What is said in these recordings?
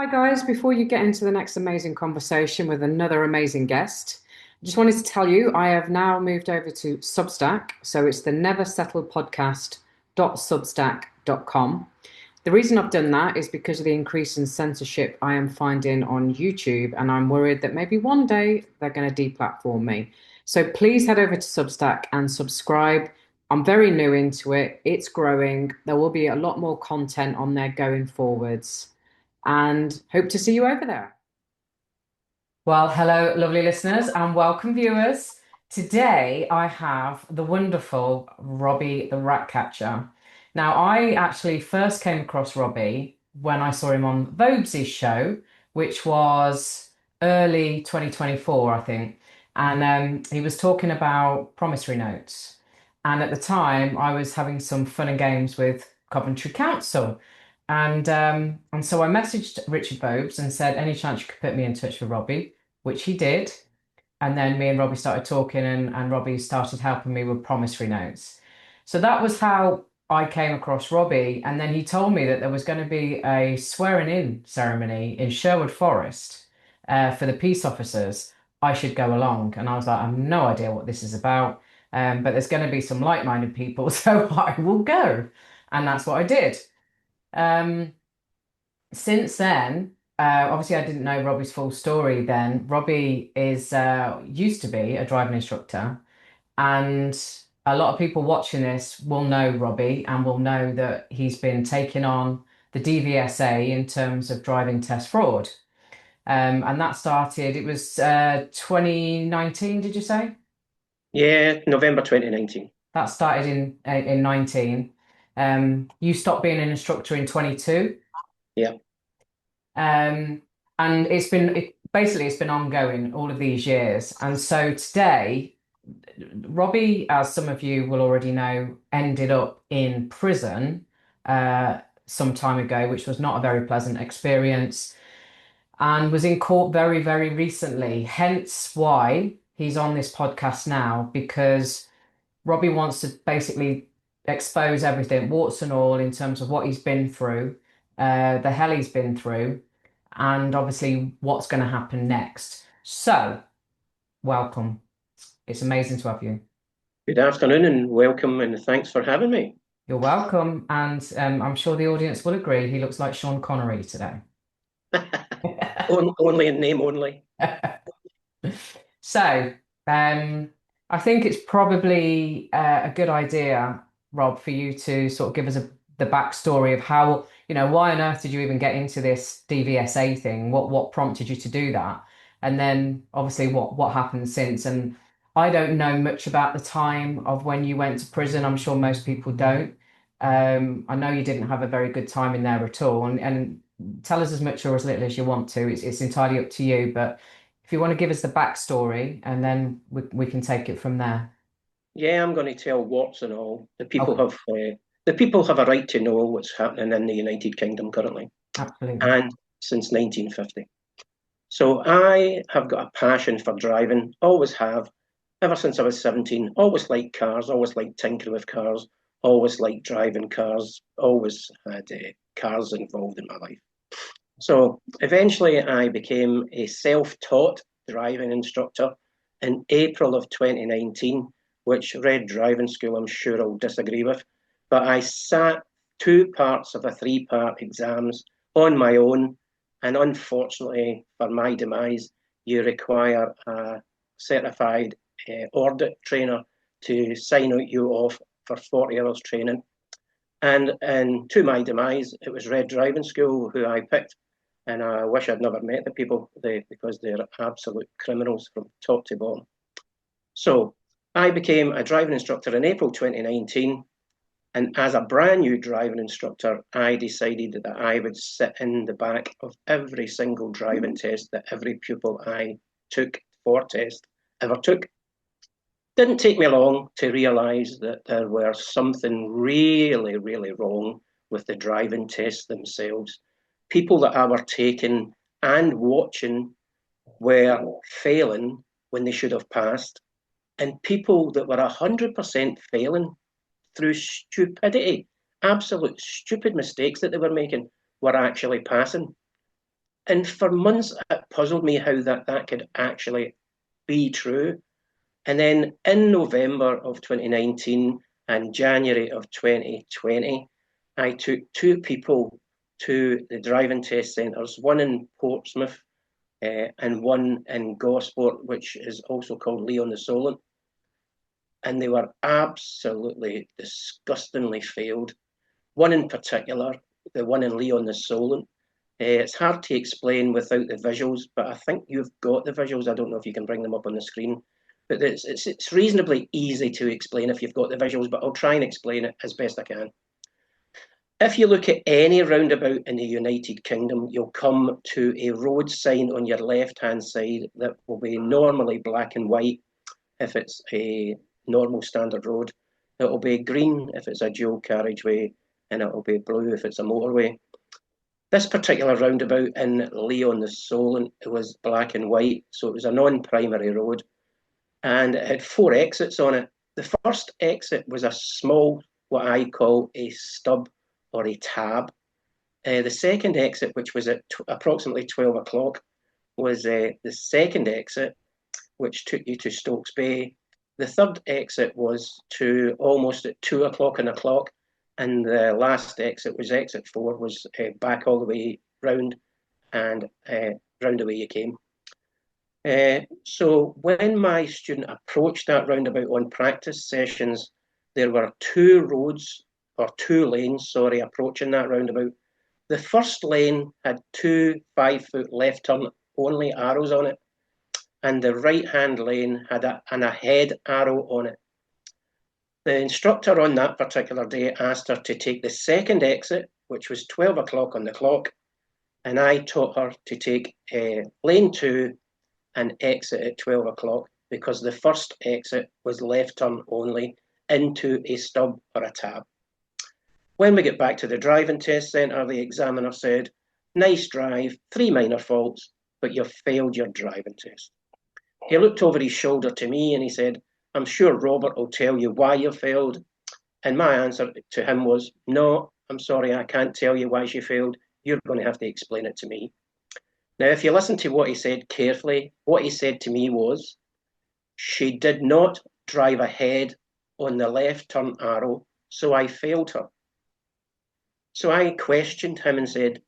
Hi guys, before you get into the next amazing conversation with another amazing guest, I just wanted to tell you I have now moved over to Substack. So it's the Never Settle Podcast.substack.com. The reason I've done that is because of the increase in censorship I am finding on YouTube, and I'm worried that maybe one day they're going to deplatform me. So please head over to Substack and subscribe. I'm very new into it. It's growing. There will be a lot more content on there going forwards and hope to see you over there. Well, hello, lovely listeners, and welcome, viewers. Today I have the wonderful Robbie the Rat Catcher. Now, I actually first came across Robbie when I saw him on Vobesy's show, which was early 2024, I think. And he was talking about promissory notes. And at the time, I was having some fun and games with Coventry Council. And so I messaged Richard Bobes and said, any chance you could put me in touch with Robbie, which he did. And then me and Robbie started talking, and Robbie started helping me with promissory notes. So that was how I came across Robbie. And then he told me that there was going to be a swearing in ceremony in Sherwood Forest for the peace officers. I should go along. And I was like, I have no idea what this is about. But there's going to be some like-minded people, so I will go. And that's what I did. Um, since then, obviously, I didn't know Robbie's full story then. Robbie is used to be a driving instructor, and a lot of people watching this will know Robbie and will know that he's been taking on the DVSA in terms of driving test fraud. And that started, it was 2019, did you say? Yeah, November 2019. That started in 19. You stopped being an instructor in 22. Yeah. Um, and basically it's been ongoing all of these years. And so today, Robbie, as some of you will already know, ended up in prison some time ago, which was not a very pleasant experience, and was in court very, very recently. Hence why he's on this podcast now, because Robbie wants to basically expose everything, warts and all, in terms of what he's been through, the hell he's been through, and obviously what's going to happen next. So, welcome. It's amazing to have you. Good afternoon and welcome and thanks for having me. You're welcome, and I'm sure the audience will agree. He looks like Sean Connery today. Only in name only. So, I think it's probably a good idea, Rob, for you to sort of give us the backstory of how, why on earth did you even get into this DVSA thing? What prompted you to do that? And then obviously what happened since. And I don't know much about the time of when you went to prison. I'm sure most people don't. I know you didn't have a very good time in there at all. And tell us as much or as little as you want to. It's entirely up to you. But if you want to give us the backstory, and then we can take it from there. Yeah, I'm going to tell warts and all. Okay, The people have a right to know what's happening in the United Kingdom currently absolutely. and since 1950. So I have got a passion for driving, always have, ever since I was 17. Always liked cars, always liked tinkering with cars, always liked driving cars, always had cars involved in my life. So eventually, I became a self taught driving instructor in April of 2019, which Red Driving School, I'm sure, will disagree with. But I sat two parts of a three-part exams on my own. And unfortunately, for my demise, you require a certified audit trainer to sign you off for 40 hours training. And to my demise, it was Red Driving School who I picked, and I wish I'd never met the people because they're absolute criminals from top to bottom. So I became a driving instructor in April 2019. And as a brand new driving instructor, I decided that I would sit in the back of every single driving test that every pupil I took for test ever took. Didn't take me long to realise that there was something really, really wrong with the driving tests themselves. People that I were taking and watching were failing when they should have passed, and people that were 100% failing through stupidity, absolute stupid mistakes that they were making, were actually passing. And for months, it puzzled me how that could actually be true. And then in November of 2019 and January of 2020, I took two people to the driving test centres, one in Portsmouth and one in Gosport, which is also called Leon the Solent. And they were absolutely disgustingly failed. One in particular, the one in Leon the Solent, it's hard to explain without the visuals, but I think you've got the visuals. I don't know if you can bring them up on the screen, but it's reasonably easy to explain if you've got the visuals, but I'll try and explain it as best I can. If you look at any roundabout in the United Kingdom, you'll come to a road sign on your left-hand side that will be normally black and white if it's a normal standard road. It'll be green if it's a dual carriageway, and it'll be blue if it's a motorway. This particular roundabout in Leon the Solent, it was black and white, so it was a non-primary road, and it had 4 exits on it. The first exit was a small, what I call a stub or a tab. The second exit, which was at approximately 12 o'clock, was the second exit, which took you to Stokes Bay. The third exit was to almost at 2 o'clock on the clock, and the last exit was exit 4, was back all the way round and round the way you came. So when my student approached that roundabout on practice sessions, there were 2 roads, or 2 lanes, sorry, approaching that roundabout. The first lane had 2 5-foot left turn only arrows on it, and the right-hand lane had an ahead arrow on it. The instructor on that particular day asked her to take the second exit, which was 12 o'clock on the clock, and I taught her to take lane 2 and exit at 12 o'clock because the first exit was left turn only into a stub or a tab. When we get back to the driving test centre, the examiner said, "Nice drive, 3 minor faults, but you've failed your driving test." He looked over his shoulder to me and he said, "I'm sure Robert will tell you why you failed." And my answer to him was, "No, I'm sorry, I can't tell you why she failed. You're going to have to explain it to me." Now, if you listen to what he said carefully, what he said to me was, "She did not drive ahead on the left turn arrow, so I failed her." So I questioned him and said,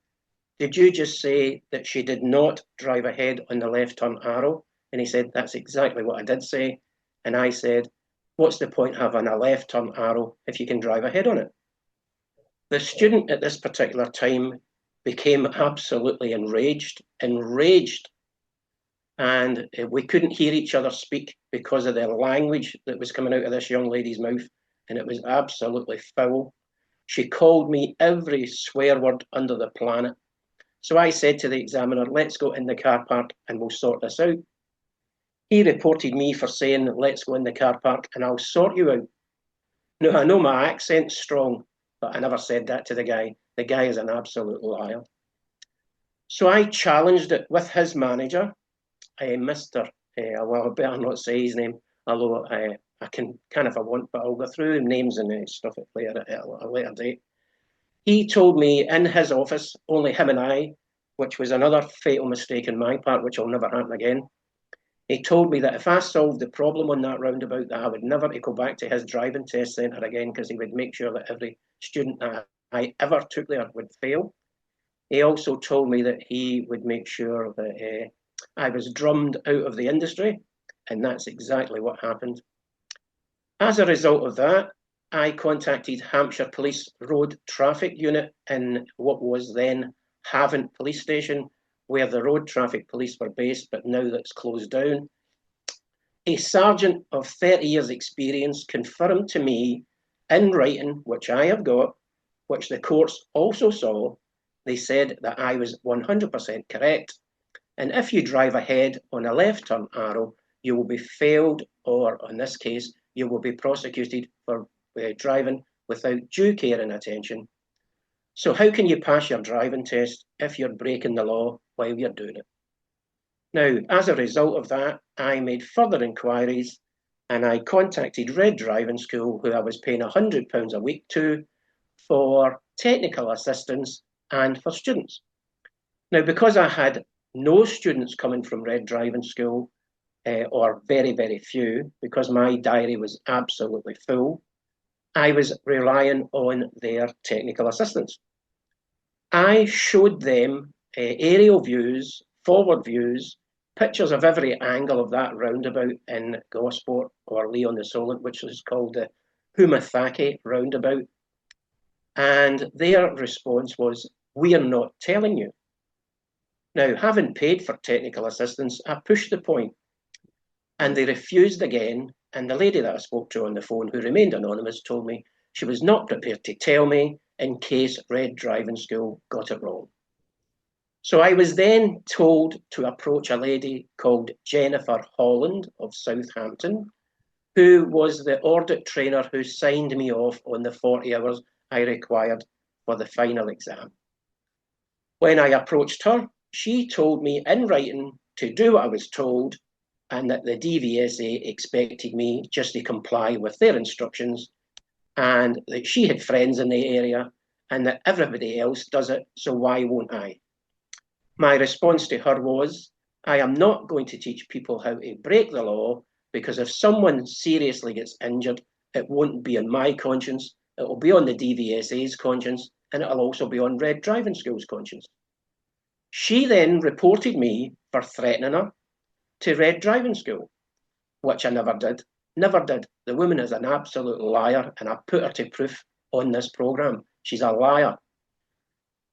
"Did you just say that she did not drive ahead on the left turn arrow?" And he said, "That's exactly what I did say." And I said, "What's the point having a left turn arrow if you can drive ahead on it?" The student at this particular time became absolutely enraged, and we couldn't hear each other speak because of the language that was coming out of this young lady's mouth, and it was absolutely foul. She called me every swear word under the planet. So I said to the examiner, "Let's go in the car park and we'll sort this out." He reported me for saying, "Let's go in the car park and I'll sort you out." Now, I know my accent's strong, but I never said that to the guy. The guy is an absolute liar. So I challenged it with his manager, Mr. Well, I better not say his name, although I can if I want, but I'll go through names and stuff at a later date. He told me in his office, only him and I, which was another fatal mistake on my part, which will never happen again. He told me that if I solved the problem on that roundabout, that I would never go back to his driving test centre again because he would make sure that every student that I ever took there would fail. He also told me that he would make sure that I was drummed out of the industry, and that's exactly what happened. As a result of that, I contacted Hampshire Police Road Traffic Unit in what was then Havant Police Station, where the road traffic police were based, but now that's closed down. A sergeant of 30 years' experience confirmed to me in writing, which I have got, which the courts also saw. They said that I was 100% correct. And if you drive ahead on a left turn arrow, you will be failed, or in this case, you will be prosecuted for driving without due care and attention. So how can you pass your driving test if you're breaking the law while you're doing it? Now, as a result of that, I made further inquiries and I contacted Red Driving School, who I was paying £100 a week to, for technical assistance and for students. Now, because I had no students coming from Red Driving School, or very, very few, because my diary was absolutely full, I was relying on their technical assistance. I showed them aerial views, forward views, pictures of every angle of that roundabout in Gosport or Leon the Solent, which is called the Humathaki roundabout. And their response was, "We're not telling you." Now, having paid for technical assistance, I pushed the point, and they refused again. And the lady that I spoke to on the phone, who remained anonymous, told me she was not prepared to tell me in case Red Driving School got it wrong. So I was then told to approach a lady called Jennifer Holland of Southampton, who was the audit trainer who signed me off on the 40 hours I required for the final exam. When I approached her, she told me in writing to do what I was told, and that the DVSA expected me just to comply with their instructions, and that she had friends in the area, and that everybody else does it, so why won't I? My response to her was, I am not going to teach people how to break the law, because if someone seriously gets injured, it won't be on my conscience, it will be on the DVSA's conscience, and it'll also be on Red Driving School's conscience. She then reported me for threatening her to Red Driving School, which I never did. Never did. The woman is an absolute liar, and I put her to proof on this programme. She's a liar.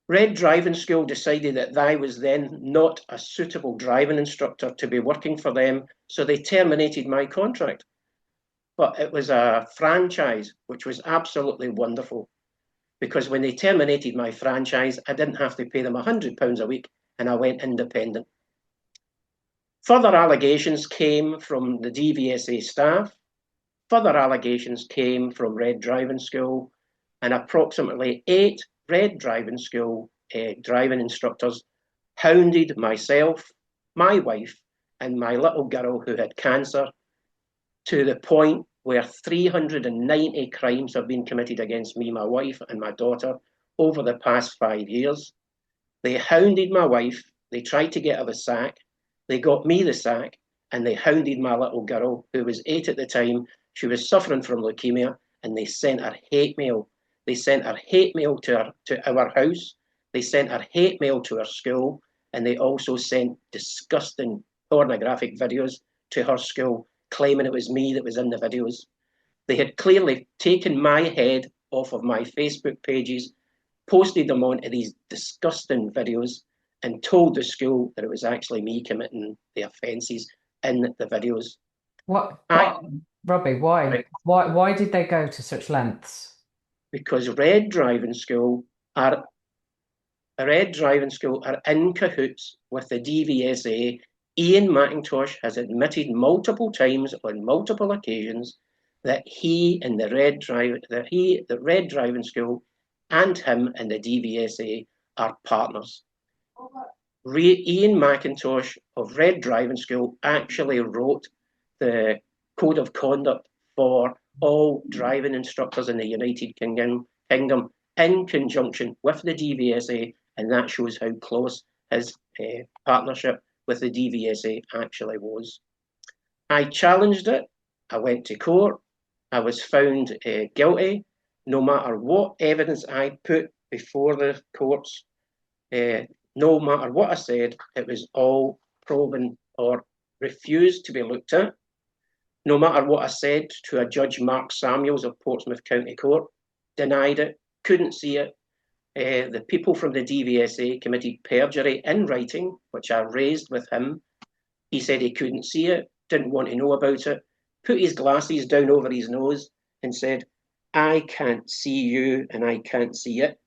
Red Driving School decided that I was then not a suitable driving instructor to be working for them, so they terminated my contract. But it was a franchise, which was absolutely wonderful, because when they terminated my franchise, I didn't have to pay them £100 a week, and I went independent. Further allegations came from the DVSA staff. Further allegations came from Red Driving School, and approximately 8 Red Driving School driving instructors hounded myself, my wife, and my little girl who had cancer, to the point where 390 crimes have been committed against me, my wife, and my daughter over the past 5 years. They hounded my wife, they tried to get her the sack, they got me the sack, and they hounded my little girl, who was 8 at the time. She was suffering from leukemia, and they sent her hate mail. They sent her hate mail to our house. They sent her hate mail to her school, and they also sent disgusting pornographic videos to her school, claiming it was me that was in the videos. They had clearly taken my head off of my Facebook pages, posted them onto these disgusting videos, and told the school that it was actually me committing the offences in the videos. Robbie, why? Why did they go to such lengths? Because Red Driving School are in cahoots with the DVSA. Ian McIntosh has admitted multiple times on multiple occasions that the Red Driving School and him and the DVSA are partners. Ian McIntosh of Red Driving School actually wrote the code of conduct for all driving instructors in the United Kingdom in conjunction with the DVSA, and that shows how close his partnership with the DVSA actually was. I challenged it. I went to court. I was found guilty. No matter what evidence I put before the courts, no matter what I said, it was all proven or refused to be looked at. No matter what I said to a Judge Mark Samuels of Portsmouth County Court, denied it, couldn't see it. The people from the DVSA committed perjury in writing, which I raised with him. He said he couldn't see it, didn't want to know about it, put his glasses down over his nose and said, I can't see you and I can't see it.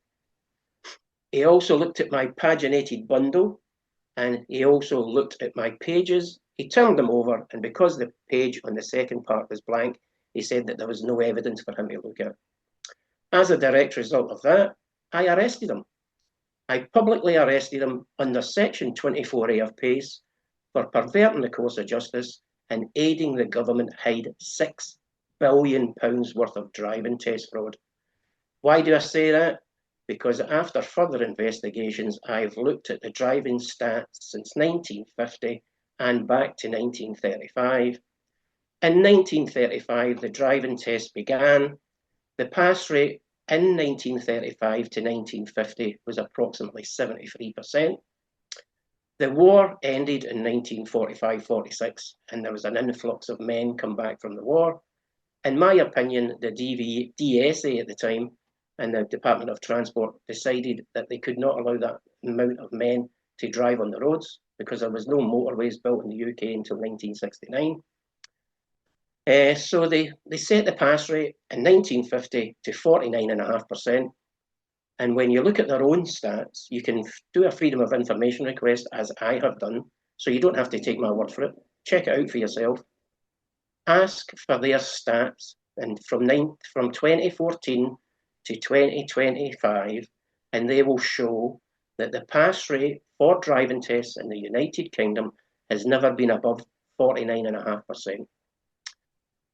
He also looked at my paginated bundle, and he also looked at my pages. He turned them over, and because the page on the second part was blank, he said that there was no evidence for him to look at. As a direct result of that, I arrested him. I publicly arrested him under Section 24A of PACE for perverting the course of justice and aiding the government hide £6 billion worth of driving test fraud. Why do I say that? because after further investigations, I've looked at the driving stats since 1950 and back to 1935. In 1935, the driving test began. The pass rate in 1935 to 1950 was approximately 73%. The war ended in 1945-46, and there was an influx of men come back from the war. In my opinion, the DVSA at the time and the Department of Transport decided that they could not allow that amount of men to drive on the roads because there was no motorways built in the UK until 1969. So they set the pass rate in 1950 to 49.5%. And when you look at their own stats, you can do a Freedom of Information request, as I have done, so you don't have to take my word for it. Check it out for yourself. Ask for their stats and from 2014 to 2025, and they will show that the pass rate for driving tests in the United Kingdom has never been above 49.5%.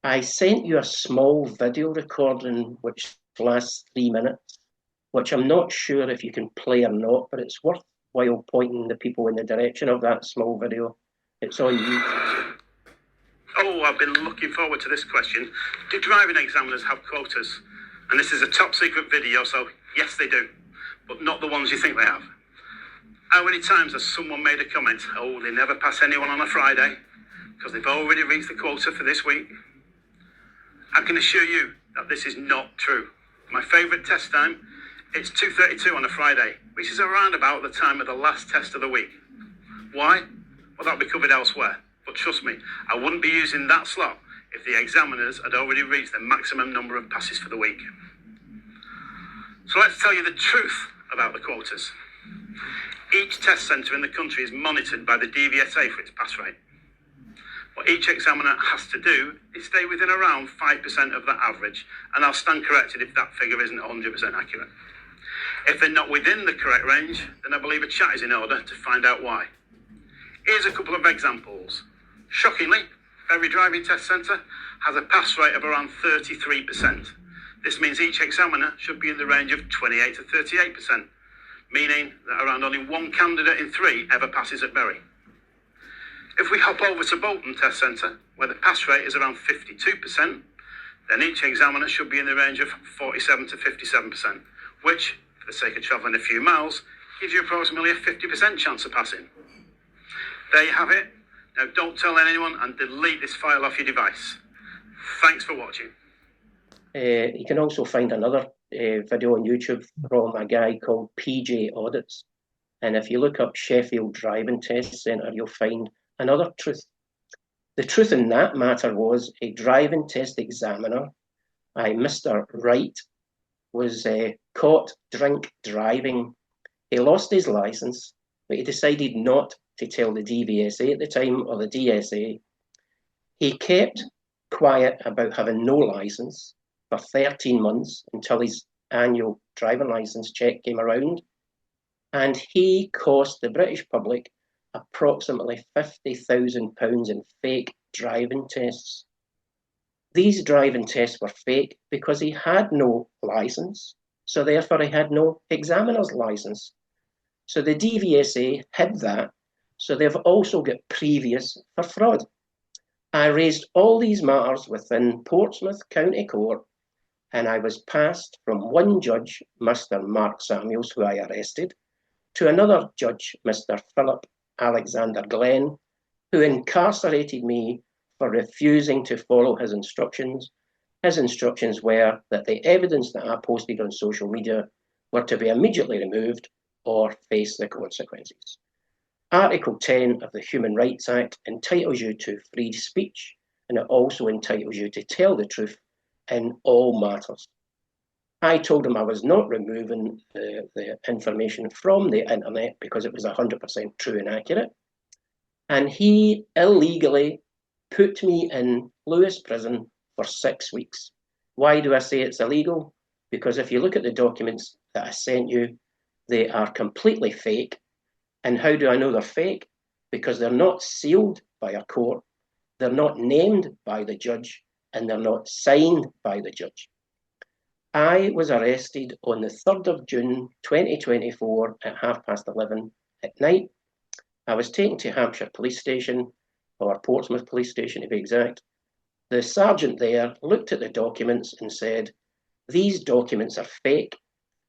I sent you a small video recording which lasts 3 minutes, which I'm not sure if you can play or not, but it's worthwhile pointing the people in the direction of that small video. It's on YouTube. Oh, I've been looking forward to this question. Do driving examiners have quotas? And this is a top secret video, so yes, they do, but not the ones you think they have. How many times has someone made a comment, oh, they never pass anyone on a Friday because they've already reached the quota for this week? I can assure you that this is not true. My favourite test time, it's 2:32 on a Friday, which is around about the time of the last test of the week. Why? Well, that'll be covered elsewhere. But trust me, I wouldn't be using that slot if the examiners had already reached the maximum number of passes for the week. So let's tell you the truth about the quotas. Each test centre in the country is monitored by the DVSA for its pass rate. What each examiner has to do is stay within around 5% of that average, and I'll stand corrected if that figure isn't 100% accurate. If they're not within the correct range, then I believe a chat is in order to find out why. Here's a couple of examples. Shockingly, every driving test centre has a pass rate of around 33%. This means each examiner should be in the range of 28 to 38%, meaning that around only one candidate in 3 ever passes at Bury. If we hop over to Bolton Test Centre, where the pass rate is around 52%, then each examiner should be in the range of 47 to 57%, which, for the sake of travelling a few miles, gives you approximately a 50% chance of passing. There you have it. Now don't tell anyone and delete this file off your device. Thanks for watching. You can also find another video on YouTube from a guy called PJ Audits. And if you look up Sheffield Driving Test Centre, you'll find another truth. The truth in that matter was a driving test examiner, Mr. Wright, was caught drink driving. He lost his licence, but he decided not to tell the DVSA at the time, or the DSA. He kept quiet about having no licence for 13 months until his annual driving licence check came around. And he cost the British public approximately £50,000 in fake driving tests. These driving tests were fake because he had no licence, so therefore he had no examiner's licence. So the DVSA hid that, so they've also got previous for fraud. I raised all these matters within Portsmouth County Court, and I was passed from one judge, Mr. Mark Samuels, who I arrested, to another judge, Mr. Philip Alexander Glenn, who incarcerated me for refusing to follow his instructions. His instructions were that the evidence that I posted on social media were to be immediately removed or face the consequences. Article 10 of the Human Rights Act entitles you to free speech, and it also entitles you to tell the truth in all matters. I told him I was not removing the information from the internet because it was 100% true and accurate. And he illegally put me in Lewis prison for 6 weeks. Why do I say it's illegal? Because if you look at the documents that I sent you, they are completely fake. And how do I know they're fake? Because they're not sealed by a court, they're not named by the judge, and they're not signed by the judge. I was arrested on the 3rd of June 2024 at 11:30 at night. I was taken to Hampshire Police Station, or Portsmouth Police Station to be exact. The sergeant there looked at the documents and said, "These documents are fake,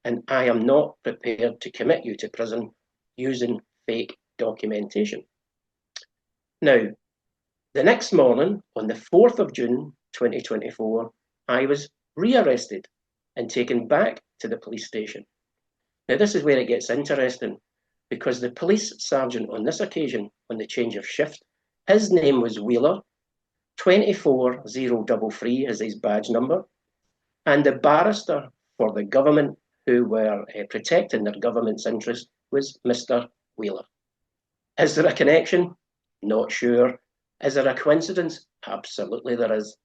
and I am not prepared to commit you to prison using fake documentation." Now, the next morning, on the 4th of June 2024, I was rearrested and taken back to the police station. Now, this is where it gets interesting, because the police sergeant on this occasion, on the change of shift, his name was Wheeler, 24033 is his badge number, and the barrister for the government who were protecting their government's interest was Mr. Wheeler. Is there a connection? Not sure. Is there a coincidence? Absolutely there is.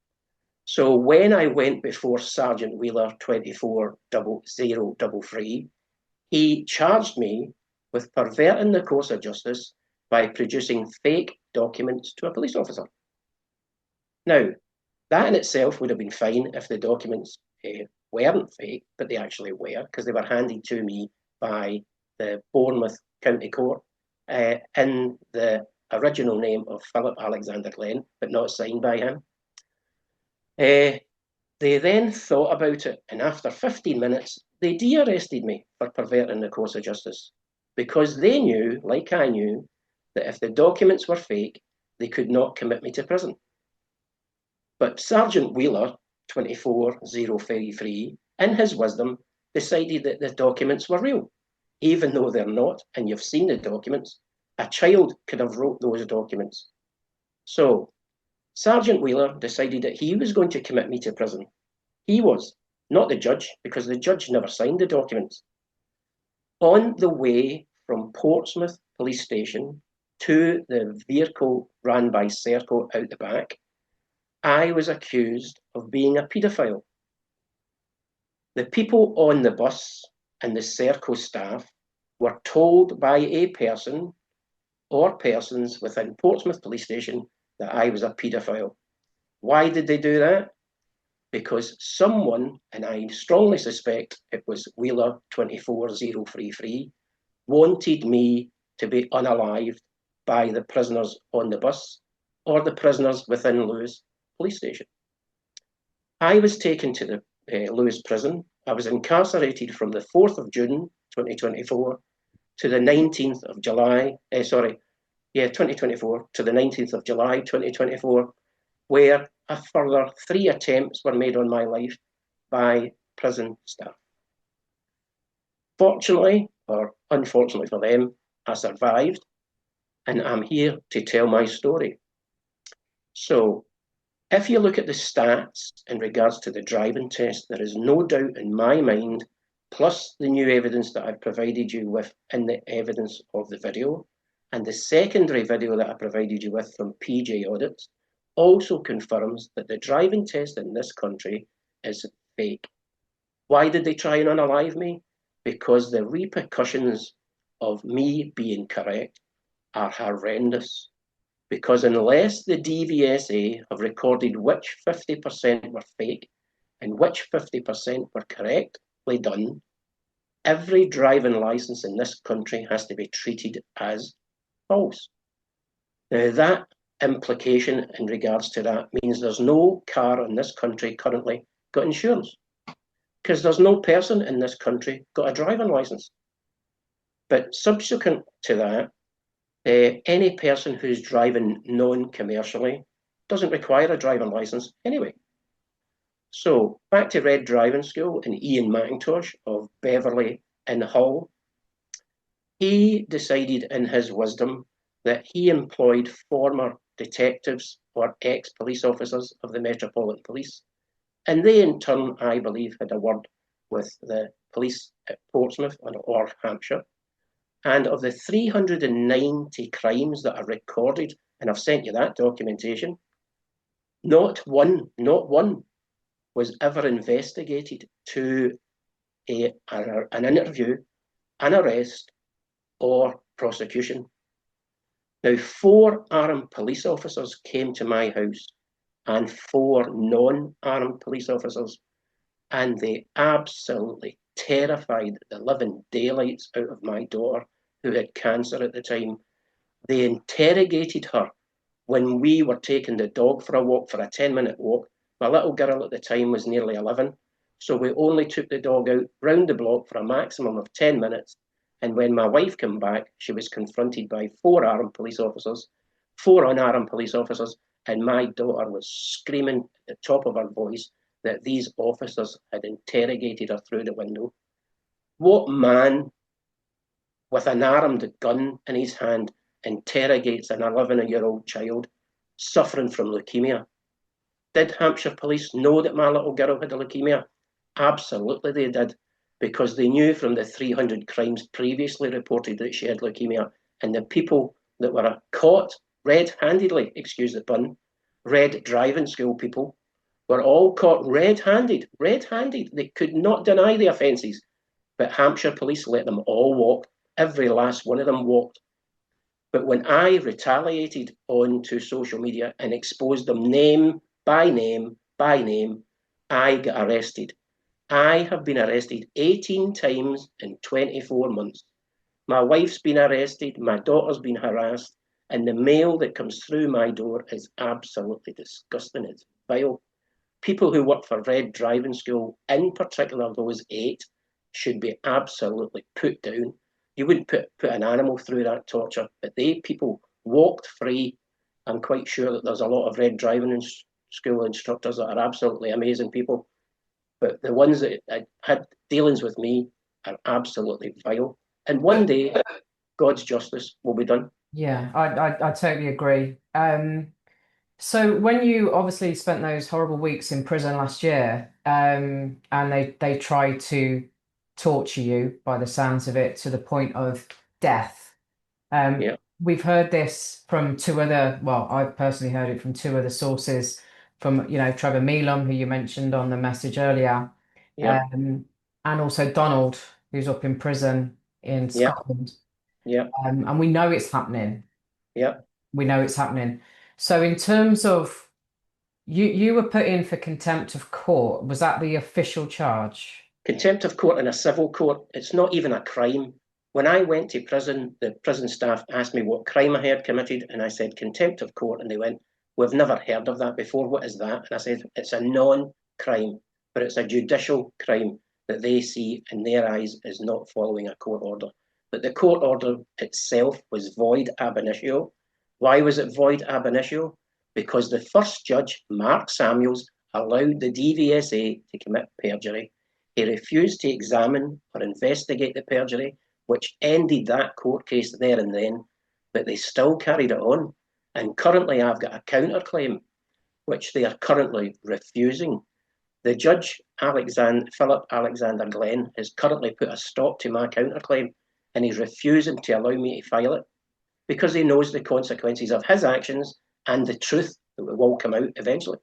So when I went before Sergeant Wheeler 24033, he charged me with perverting the course of justice by producing fake documents to a police officer. Now, that in itself would have been fine if the documents weren't fake, but they actually were, because they were handed to me by the Bournemouth County Court in the original name of Philip Alexander Glenn, but not signed by him. They then thought about it, and after 15 minutes, they de-arrested me for perverting the course of justice, because they knew, like I knew, that if the documents were fake, they could not commit me to prison. But Sergeant Wheeler, 24033, in his wisdom, decided that the documents were real, even though they're not, and you've seen the documents. A child could have wrote those documents. So Sergeant Wheeler decided that he was going to commit me to prison. He was, not the judge, because the judge never signed the documents. On the way from Portsmouth Police Station to the vehicle ran by Serco out the back, I was accused of being a paedophile. The people on the bus and the Serco staff were told by a person or persons within Portsmouth Police Station that I was a paedophile. Why did they do that? Because someone, and I strongly suspect it was Wheeler 24033, wanted me to be unalived by the prisoners on the bus or the prisoners within Lewes Police Station. I was taken to the Lewes prison. I was incarcerated from the 4th of June 2024 to the 19th of July, 2024 to the 19th of July 2024, where a further 3 attempts were made on my life by prison staff. Fortunately, or unfortunately for them, I survived, and I'm here to tell my story. So, if you look at the stats in regards to the driving test, there is no doubt in my mind, plus the new evidence that I've provided you with in the evidence of the video, and the secondary video that I provided you with from PJ Audits, also confirms that the driving test in this country is fake. Why did they try and unalive me? Because the repercussions of me being correct are horrendous. Because unless the DVSA have recorded which 50% were fake and which 50% were correctly done, every driving licence in this country has to be treated as false. Now, that implication in regards to that means there's no car in this country currently got insurance, because there's no person in this country got a driving licence. But subsequent to that, any person who's driving non-commercially doesn't require a driving licence anyway. So back to Red Driving School and Ian McIntosh of Beverley in Hull. He decided in his wisdom that he employed former detectives or ex-police officers of the Metropolitan Police, and they in turn, I believe, had a word with the police at Portsmouth or Hampshire. And of the 390 crimes that are recorded, and I've sent you that documentation, not one was ever investigated to an interview, an arrest, or prosecution. Now, 4 armed police officers came to my house and 4 non-armed police officers, and they absolutely terrified the living daylights out of my daughter, who had cancer at the time. They interrogated her when we were taking the dog for a walk, for a 10-minute walk. My little girl at the time was nearly 11, so we only took the dog out round the block for a maximum of 10 minutes. And when my wife came back, she was confronted by 4 armed police officers, 4 unarmed police officers, and my daughter was screaming at the top of her voice that these officers had interrogated her through the window. What man with an armed gun in his hand interrogates an 11-year-old child suffering from leukemia? Did Hampshire Police know that my little girl had a leukemia? Absolutely they did, because they knew from the 300 crimes previously reported that she had leukemia, and the people that were caught red-handedly, excuse the pun, red driving school people, were all caught red-handed. They could not deny the offences, but Hampshire Police let them all walk. Every last one of them walked. But when I retaliated onto social media and exposed them name by name by name, I got arrested. I have been arrested 18 times in 24 months. My wife's been arrested, my daughter's been harassed, and the mail that comes through my door is absolutely disgusting. It's vile. People who work for Red Driving School, in particular those 8, should be absolutely put down. You wouldn't put an animal through that torture, but they people walked free. I'm quite sure that there's a lot of Red Driving School instructors that are absolutely amazing people, but the ones that had dealings with me are absolutely vile. And one day, God's justice will be done. Yeah, I totally agree. So when you obviously spent those horrible weeks in prison last year, and they tried to torture you by the sounds of it to the point of death. Yeah, We've heard this from 2 other, well, I've personally heard it from 2 other sources, from, Trevor Mealham, who you mentioned on the message earlier, yeah, and also Donald, who's up in prison in yeah, Scotland. yeah, And we know it's happening. yeah. We know it's happening. So in terms of you were put in for contempt of court, was that the official charge? Contempt of court in a civil court, it's not even a crime. When I went to prison, the prison staff asked me what crime I had committed, and I said contempt of court, and they went, "We've never heard of that before. What is that?" And I said, "It's a non-crime, but it's a judicial crime that they see in their eyes as not following a court order." But the court order itself was void ab initio. Why was it void ab initio? Because the first judge, Mark Samuels, allowed the DVSA to commit perjury. He refused to examine or investigate the perjury, which ended that court case there and then, but they still carried it on. And currently I've got a counterclaim, which they are currently refusing. The judge, Philip Alexander Glenn, has currently put a stop to my counterclaim, and he's refusing to allow me to file it because he knows the consequences of his actions and the truth that will come out eventually.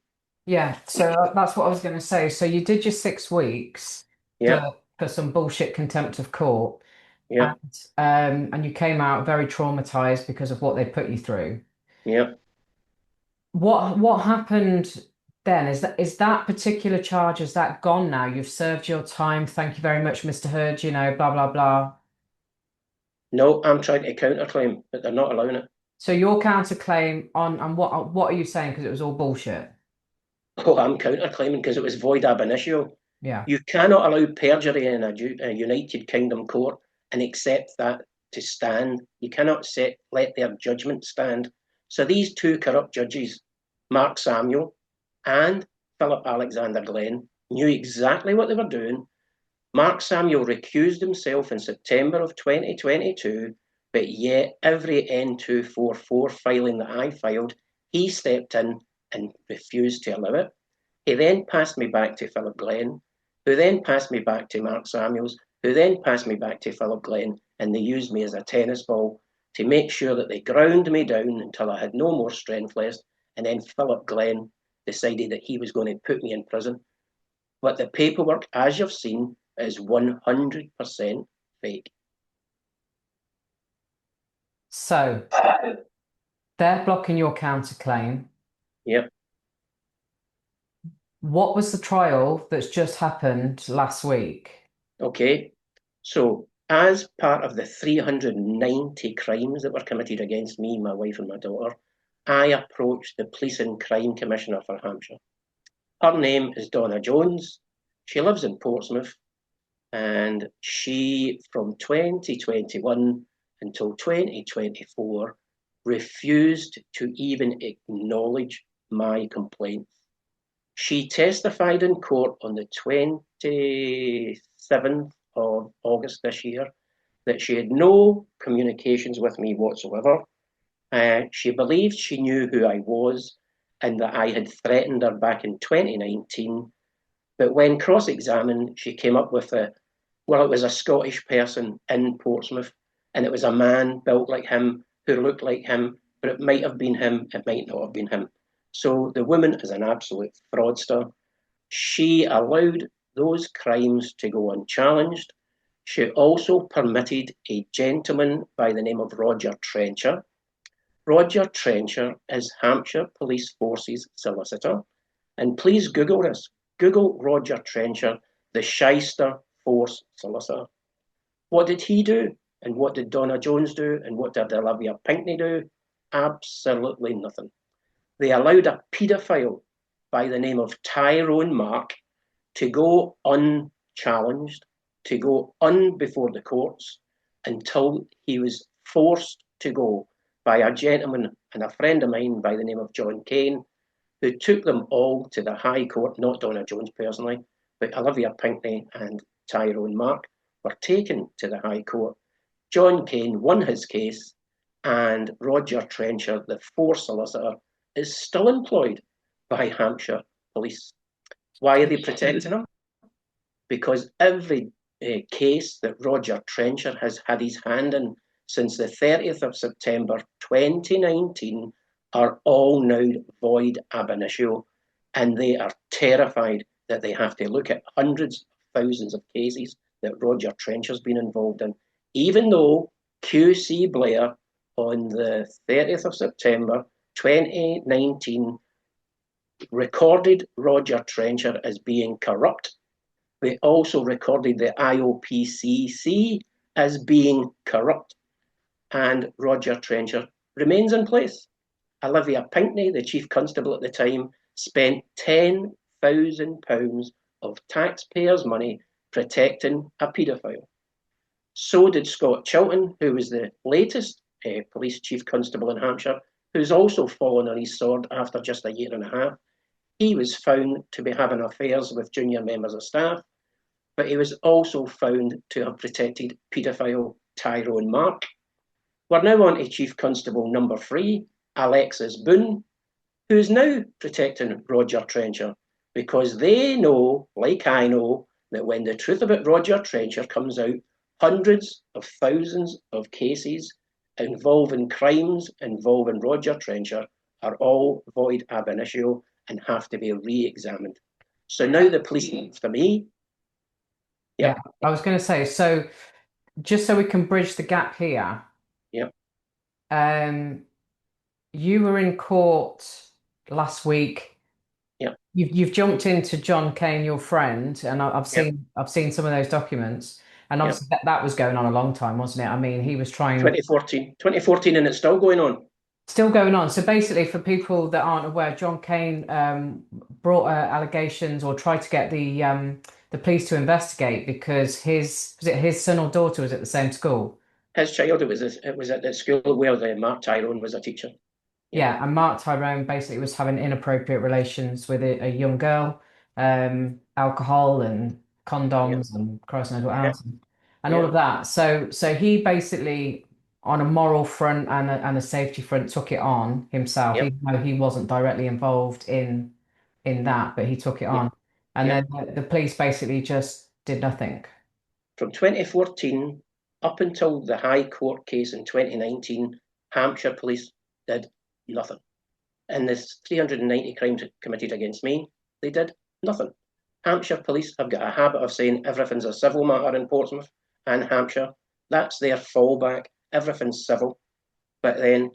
Yeah, so that's what I was going to say. So you did your 6 weeks Yeah, for some bullshit contempt of court, yeah, and you came out very traumatized because of what they put you through. yeah. What happened then? Is that particular charge, is that gone now? You've served your time. Thank you very much, Mr. Hurd, blah blah blah. No, I'm trying to counterclaim, but they're not allowing it. So your counterclaim on and what are you saying? Because it was all bullshit. Oh, I'm counterclaiming because it was void ab initio. Yeah. You cannot allow perjury in a United Kingdom court and accept that to stand. You cannot let their judgment stand. So these 2 corrupt judges, Mark Samuel and Philip Alexander Glenn, knew exactly what they were doing. Mark Samuel recused himself in September of 2022, but yet every N244 filing that I filed, he stepped in and refused to allow it. He then passed me back to Philip Glenn, who then passed me back to Mark Samuels, who then passed me back to Philip Glenn, and they used me as a tennis ball to make sure that they ground me down until I had no more strength left, and then Philip Glenn decided that he was going to put me in prison. But the paperwork, as you've seen, is 100% fake. So they're blocking your counterclaim. Yep. What was the trial that's just happened last week? Okay, so as part of the 390 crimes that were committed against me, my wife and my daughter, I approached the Police and Crime Commissioner for Hampshire. Her name is Donna Jones. She lives in Portsmouth, and she, from 2021 until 2024, refused to even acknowledge my complaints. She testified in court on the 27th of August this year that she had no communications with me whatsoever. She believed she knew who I was and that I had threatened her back in 2019. But when cross-examined, she came up with it was a Scottish person in Portsmouth, and it was a man built like him who looked like him, but it might have been him, it might not have been him. So the woman is an absolute fraudster. She allowed those crimes to go unchallenged. She also permitted a gentleman by the name of Roger Trencher. Roger Trencher is Hampshire Police Force's solicitor. And please Google this. Google Roger Trencher, the shyster force solicitor. What did he do? And what did Donna Jones do? And what did Olivia Pinckney do? Absolutely nothing. They allowed a paedophile by the name of Tyrone Mark to go unchallenged, to go before the courts until he was forced to go by a gentleman and a friend of mine by the name of John Kane, who took them all to the High Court, not Donna Jones personally, but Olivia Pinckney and Tyrone Mark were taken to the High Court. John Kane won his case, and Roger Trencher, the force solicitor, is still employed by Hampshire Police. Why are they protecting him? Because every case that Roger Trencher has had his hand in since the 30th of September 2019 are all now void ab initio, and they are terrified that they have to look at hundreds of thousands of cases that Roger Trencher's been involved in, even though QC Blair on the 30th of September 2019 recorded Roger Trencher as being corrupt. They also recorded the IOPCC as being corrupt, and Roger Trencher remains in place. Olivia Pinckney, the chief constable at the time, spent £10,000 of taxpayers' money protecting a paedophile. So did Scott Chilton, who was the latest police chief constable in Hampshire, who's also fallen on his sword after just a year and a half. He was found to be having affairs with junior members of staff, but he was also found to have protected paedophile Tyrone Mark. We're now on to Chief Constable number 3, Alexis Boone, who is now protecting Roger Trencher, because they know, like I know, that when the truth about Roger Trencher comes out, hundreds of thousands of cases involving crimes involving Roger Trencher are all void ab initio and have to be re-examined. So now the police after me. Yeah, I was going to say, so just so we can bridge the gap here. Yeah. You were in court last week. Yeah. You've jumped into John Kane, your friend, and I've seen some of those documents, and obviously that was going on a long time, wasn't it? I mean, he was trying 2014, and it's still going on. Still going on. So basically, for people that aren't aware, John Kane brought allegations or tried to get the police to investigate because his son or daughter was at the same school. His child, it was at the school where Mark Tyrone was a teacher. Yeah, and Mark Tyrone basically was having inappropriate relations with a young girl, alcohol and condoms and Christ knows what else, and all of that. So he basically, on a moral front and a safety front, took it on himself, even though he wasn't directly involved in that, but he took it on. And then the police basically just did nothing. From 2014 up until the High Court case in 2019, Hampshire Police did nothing. And this 390 crimes committed against me, they did nothing. Hampshire Police have got a habit of saying everything's a civil matter in Portsmouth and Hampshire. That's their fallback. Everything's civil. But then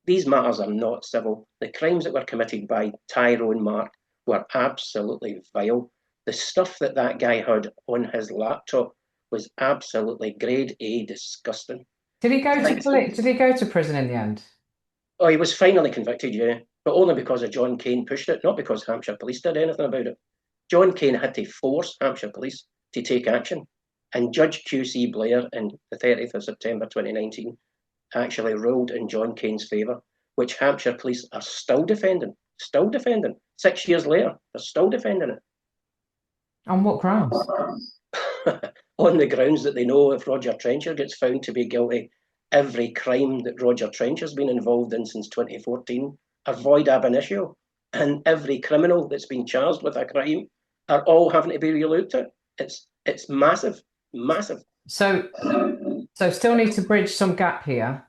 these matters are not civil. The crimes that were committed by Tyrone Mark were absolutely vile. The stuff that guy had on his laptop was absolutely grade A disgusting. Did he go to prison in the end? Oh, he was finally convicted, yeah, but only because of John Cain pushed it, not because Hampshire Police did anything about it. John Cain had to force Hampshire Police to take action, and Judge QC Blair in the 30th of September 2019 actually ruled in John Cain's favour, which Hampshire Police are still defending. 6 years later, they're still defending it. On what grounds? On the grounds that they know if Roger Trencher gets found to be guilty, every crime that Roger Trencher's been involved in since 2014 are void ab initio, and every criminal that's been charged with a crime are all having to be relooked at. It's massive. So still need to bridge some gap here.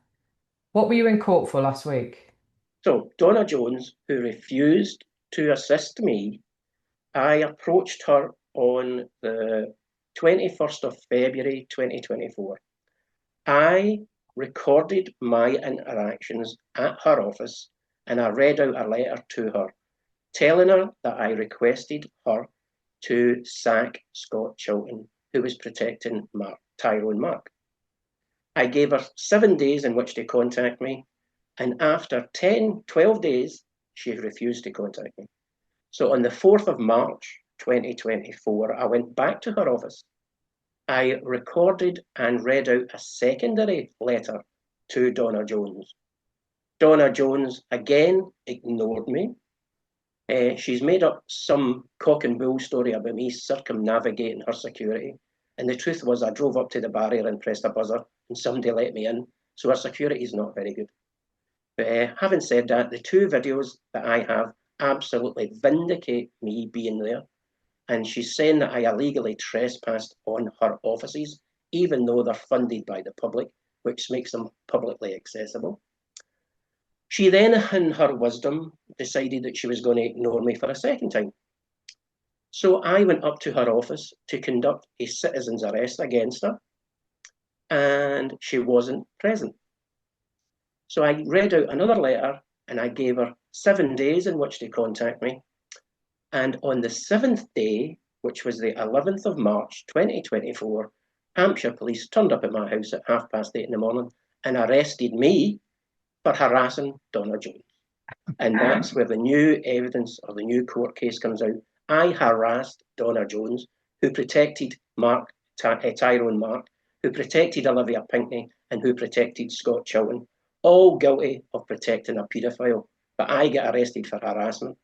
What were you in court for last week? So Donna Jones, who refused to assist me, I approached her on the 21st of February 2024. I recorded my interactions at her office, and I read out a letter to her telling her that I requested her to sack Scott Chilton, who was protecting Tyrone Mark. I gave her 7 days in which to contact me, and after 12 days, she refused to contact me. So on the 4th of March 2024, I went back to her office. I recorded and read out a secondary letter to Donna Jones. Donna Jones again ignored me. She's made up some cock and bull story about me circumnavigating her security. And the truth was, I drove up to the barrier and pressed a buzzer, and somebody let me in. So her security is not very good. But having said that, the 2 videos that I have absolutely vindicate me being there. And she's saying that I illegally trespassed on her offices, even though they're funded by the public, which makes them publicly accessible. She then, in her wisdom, decided that she was going to ignore me for a second time. So I went up to her office to conduct a citizen's arrest against her, and she wasn't present. So I read out another letter, and I gave her 7 days in which to contact me. And on the 7th day, which was the 11th of March 2024, Hampshire Police turned up at my house at 8:30 in the morning and arrested me for harassing Donna Jones. And that's where the new evidence or the new court case comes out. I harassed Donna Jones, who protected Tyrone Mark, who protected Olivia Pinckney, and who protected Scott Chilton, all guilty of protecting a paedophile. But I get arrested for harassment.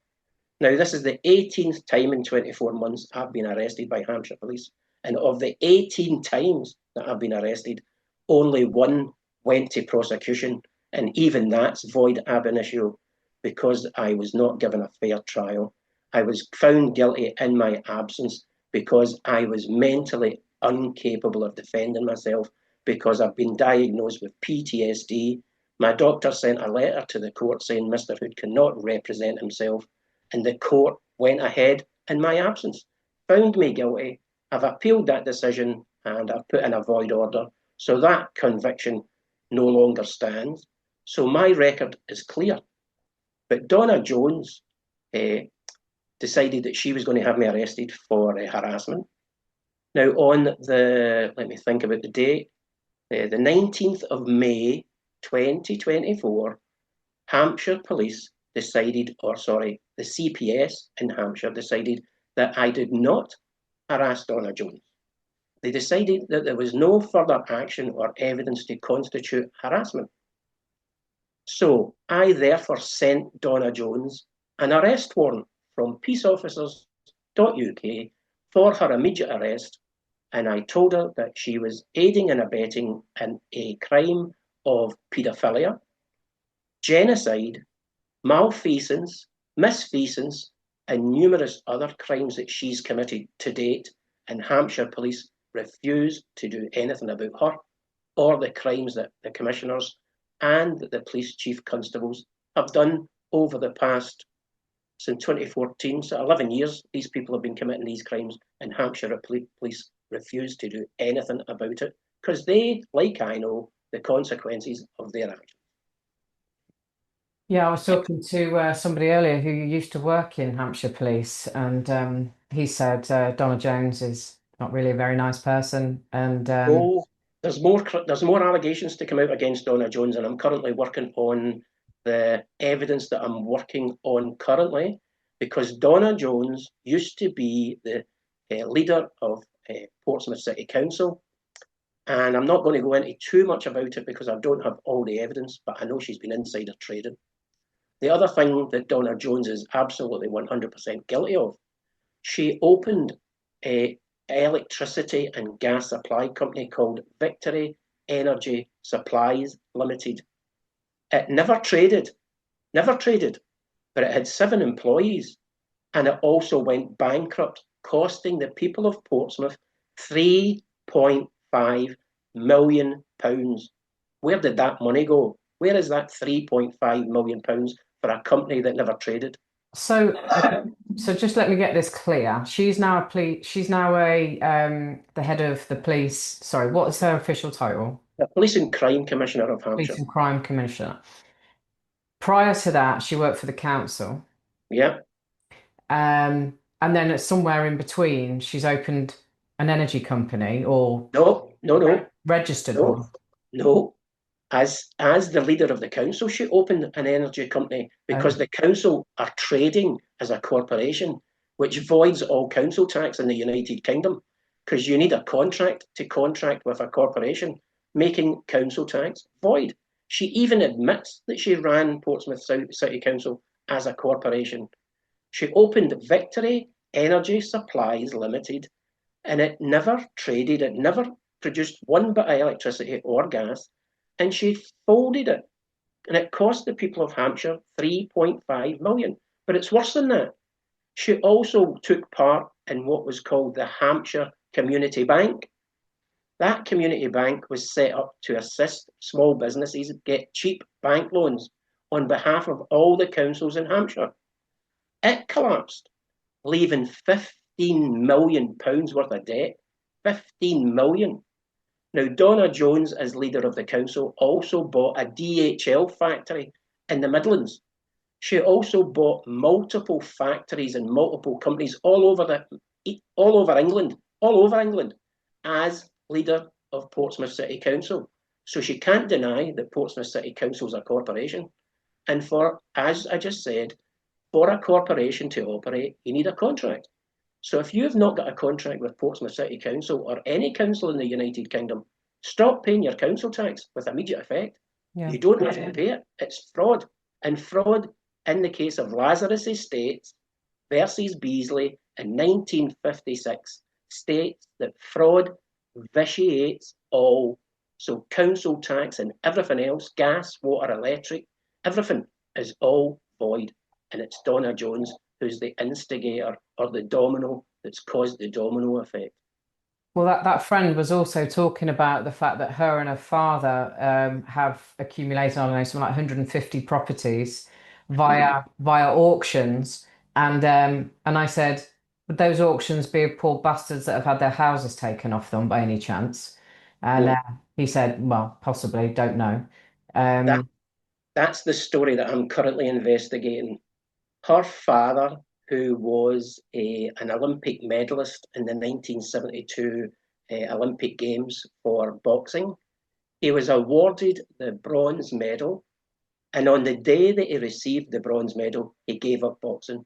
Now, this is the 18th time in 24 months I've been arrested by Hampshire Police. And of the 18 times that I've been arrested, only 1 went to prosecution. And even that's void ab initio because I was not given a fair trial. I was found guilty in my absence because I was mentally incapable of defending myself because I've been diagnosed with PTSD. My doctor sent a letter to the court saying Mr. Hood cannot represent himself. And the court went ahead in my absence, found me guilty. I've appealed that decision and I've put in a void order. So that conviction no longer stands. So my record is clear. But Donna Jones decided that she was going to have me arrested for harassment. Now on let me think about the date, the 19th of May 2024, Hampshire Police decided, the CPS in Hampshire decided that I did not harass Donna Jones. They decided that there was no further action or evidence to constitute harassment. So I therefore sent Donna Jones an arrest warrant from peaceofficers.uk for her immediate arrest, and I told her that she was aiding and abetting in a crime of paedophilia, genocide, malfeasance, misfeasance, and numerous other crimes that she's committed to date, and Hampshire Police refused to do anything about her or the crimes that the commissioners and the police chief constables have done over the past, since 2014, so 11 years, these people have been committing these crimes, and Hampshire Police refused to do anything about it because they, like I know, the consequences of their actions. Yeah, I was talking to somebody earlier who used to work in Hampshire Police, and he said Donna Jones is not really a very nice person. And Oh, there's more allegations to come out against Donna Jones, and I'm currently working on the evidence that I'm working on currently, because Donna Jones used to be the leader of Portsmouth City Council, and I'm not going to go into too much about it because I don't have all the evidence, but I know she's been insider trading. The other thing that Donna Jones is absolutely 100% guilty of, she opened a electricity and gas supply company called Victory Energy Supplies Limited. It never traded, but it had 7 employees, and it also went bankrupt, costing the people of Portsmouth £3.5 million. Where did that money go? Where is that £3.5 million for a company that never traded? so, so just let me get this clear. She's now a the head of the police. Sorry, what is her official title? The Police and Crime Commissioner of Police Hampshire. and Crime Commissioner. Prior to that, she worked for the council. Yeah. And then somewhere in between, she's opened an energy company or No, no, no, registered no, one. no. As the leader of the council, she opened an energy company because Oh, the council are trading as a corporation, which voids all council tax in the United Kingdom, because you need a contract to contract with a corporation, making council tax void. She even admits that she ran Portsmouth City Council as a corporation. She opened Victory Energy Supplies Limited, and it never traded, it never produced one bit of electricity or gas, and she folded it. And it cost the people of Hampshire 3.5 million. But it's worse than that. She also took part in what was called the Hampshire Community Bank. That community bank was set up to assist small businesses get cheap bank loans on behalf of all the councils in Hampshire. It collapsed, leaving £15 million worth of debt. 15 million. Now, Donna Jones, as leader of the council, also bought a DHL factory in the Midlands. She also bought multiple factories and multiple companies all over England, as leader of Portsmouth City Council. So she can't deny that Portsmouth City Council is a corporation. And for, as I just said, for a corporation to operate, you need a contract. So if you've not got a contract with Portsmouth City Council or any council in the United Kingdom, stop paying your council tax with immediate effect. yeah. You don't have to pay it. It's fraud. And fraud in the case of Lazarus Estates versus Beasley in 1956 states that fraud vitiates all. So council tax and everything else, gas, water, electric, everything is all void. And it's Donna Jones who's the instigator or the domino that's caused the domino effect. Well, that friend was also talking about the fact that her and her father have accumulated, I don't know, something like 150 properties via auctions. And I said, would those auctions be of poor bastards that have had their houses taken off them by any chance? And Well, he said, well, possibly, don't know. that Um, that's the story that I'm currently investigating. Her father, who was an Olympic medalist in the 1972 Olympic Games for boxing, he was awarded the bronze medal. And on the day that he received the bronze medal, he gave up boxing.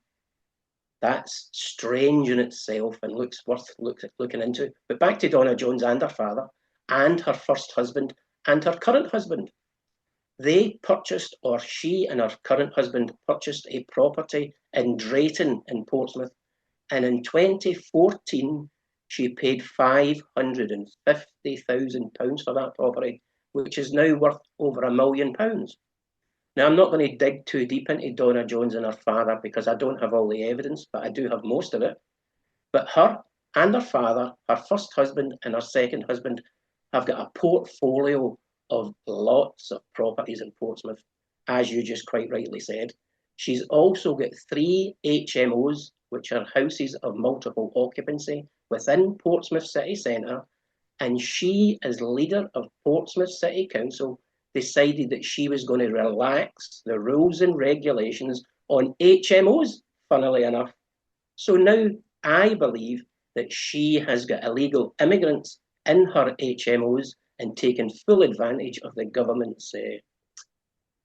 That's strange in itself and looks worth looking into. But back to Donna Jones and her father, and her first husband, and her current husband. They purchased, or she and her current husband purchased, a property in Drayton in Portsmouth. And in 2014, she paid £550,000 for that property, which is now worth over £1 million. Now, I'm not going to dig too deep into Donna Jones and her father because I don't have all the evidence, but I do have most of it. But her and her father, her first husband and her second husband, have got a portfolio of lots of properties in Portsmouth, as you just quite rightly said. She's also got 3 HMOs, which are houses of multiple occupancy within Portsmouth City Centre, and she, as leader of Portsmouth City Council, decided that she was going to relax the rules and regulations on HMOs, funnily enough. So now I believe that she has got illegal immigrants in her HMOs and taken full advantage of the government's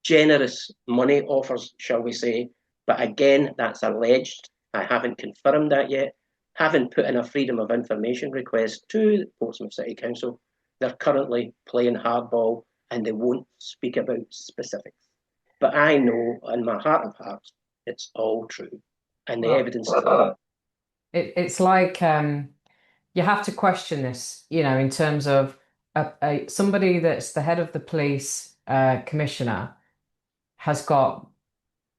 generous money offers, shall we say. But again, that's alleged. I haven't confirmed that yet. Haven't put in a freedom of information request to the Portsmouth City Council. They're currently playing hardball and they won't speak about specifics. But I know in my heart of hearts, it's all true. And the evidence is there. It's like you have to question this, in terms of somebody that's the head of the police commissioner has got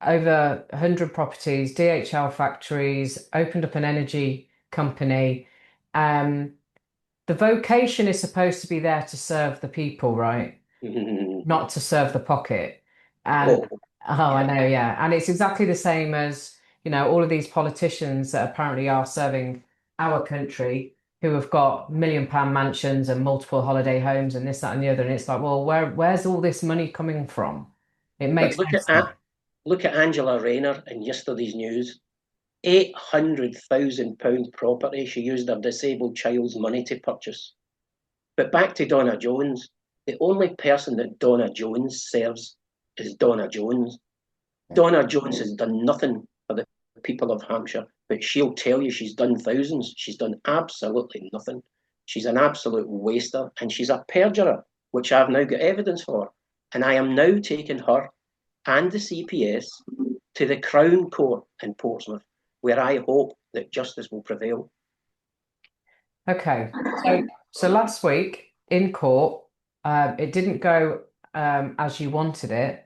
over 100 properties, DHL factories, opened up an energy company. The vocation is supposed to be there to serve the people, right? Not to serve the pocket. And I know, yeah. And it's exactly the same as, all of these politicians that apparently are serving our country who have got £1 million mansions and multiple holiday homes and this, that, and the other. And it's like, well, where's all this money coming from? It makes no sense. Look at Angela Rayner in yesterday's news. £800,000 property she used her disabled child's money to purchase. But back to Donna Jones, the only person that Donna Jones serves is Donna Jones. Donna Jones has done nothing for the people of Hampshire, but she'll tell you she's done thousands. She's done absolutely nothing. She's an absolute waster, and she's a perjurer, which I've now got evidence for. And I am now taking her and the CPS to the Crown Court in Portsmouth, where I hope that justice will prevail. Okay, so last week in court, it didn't go as you wanted it.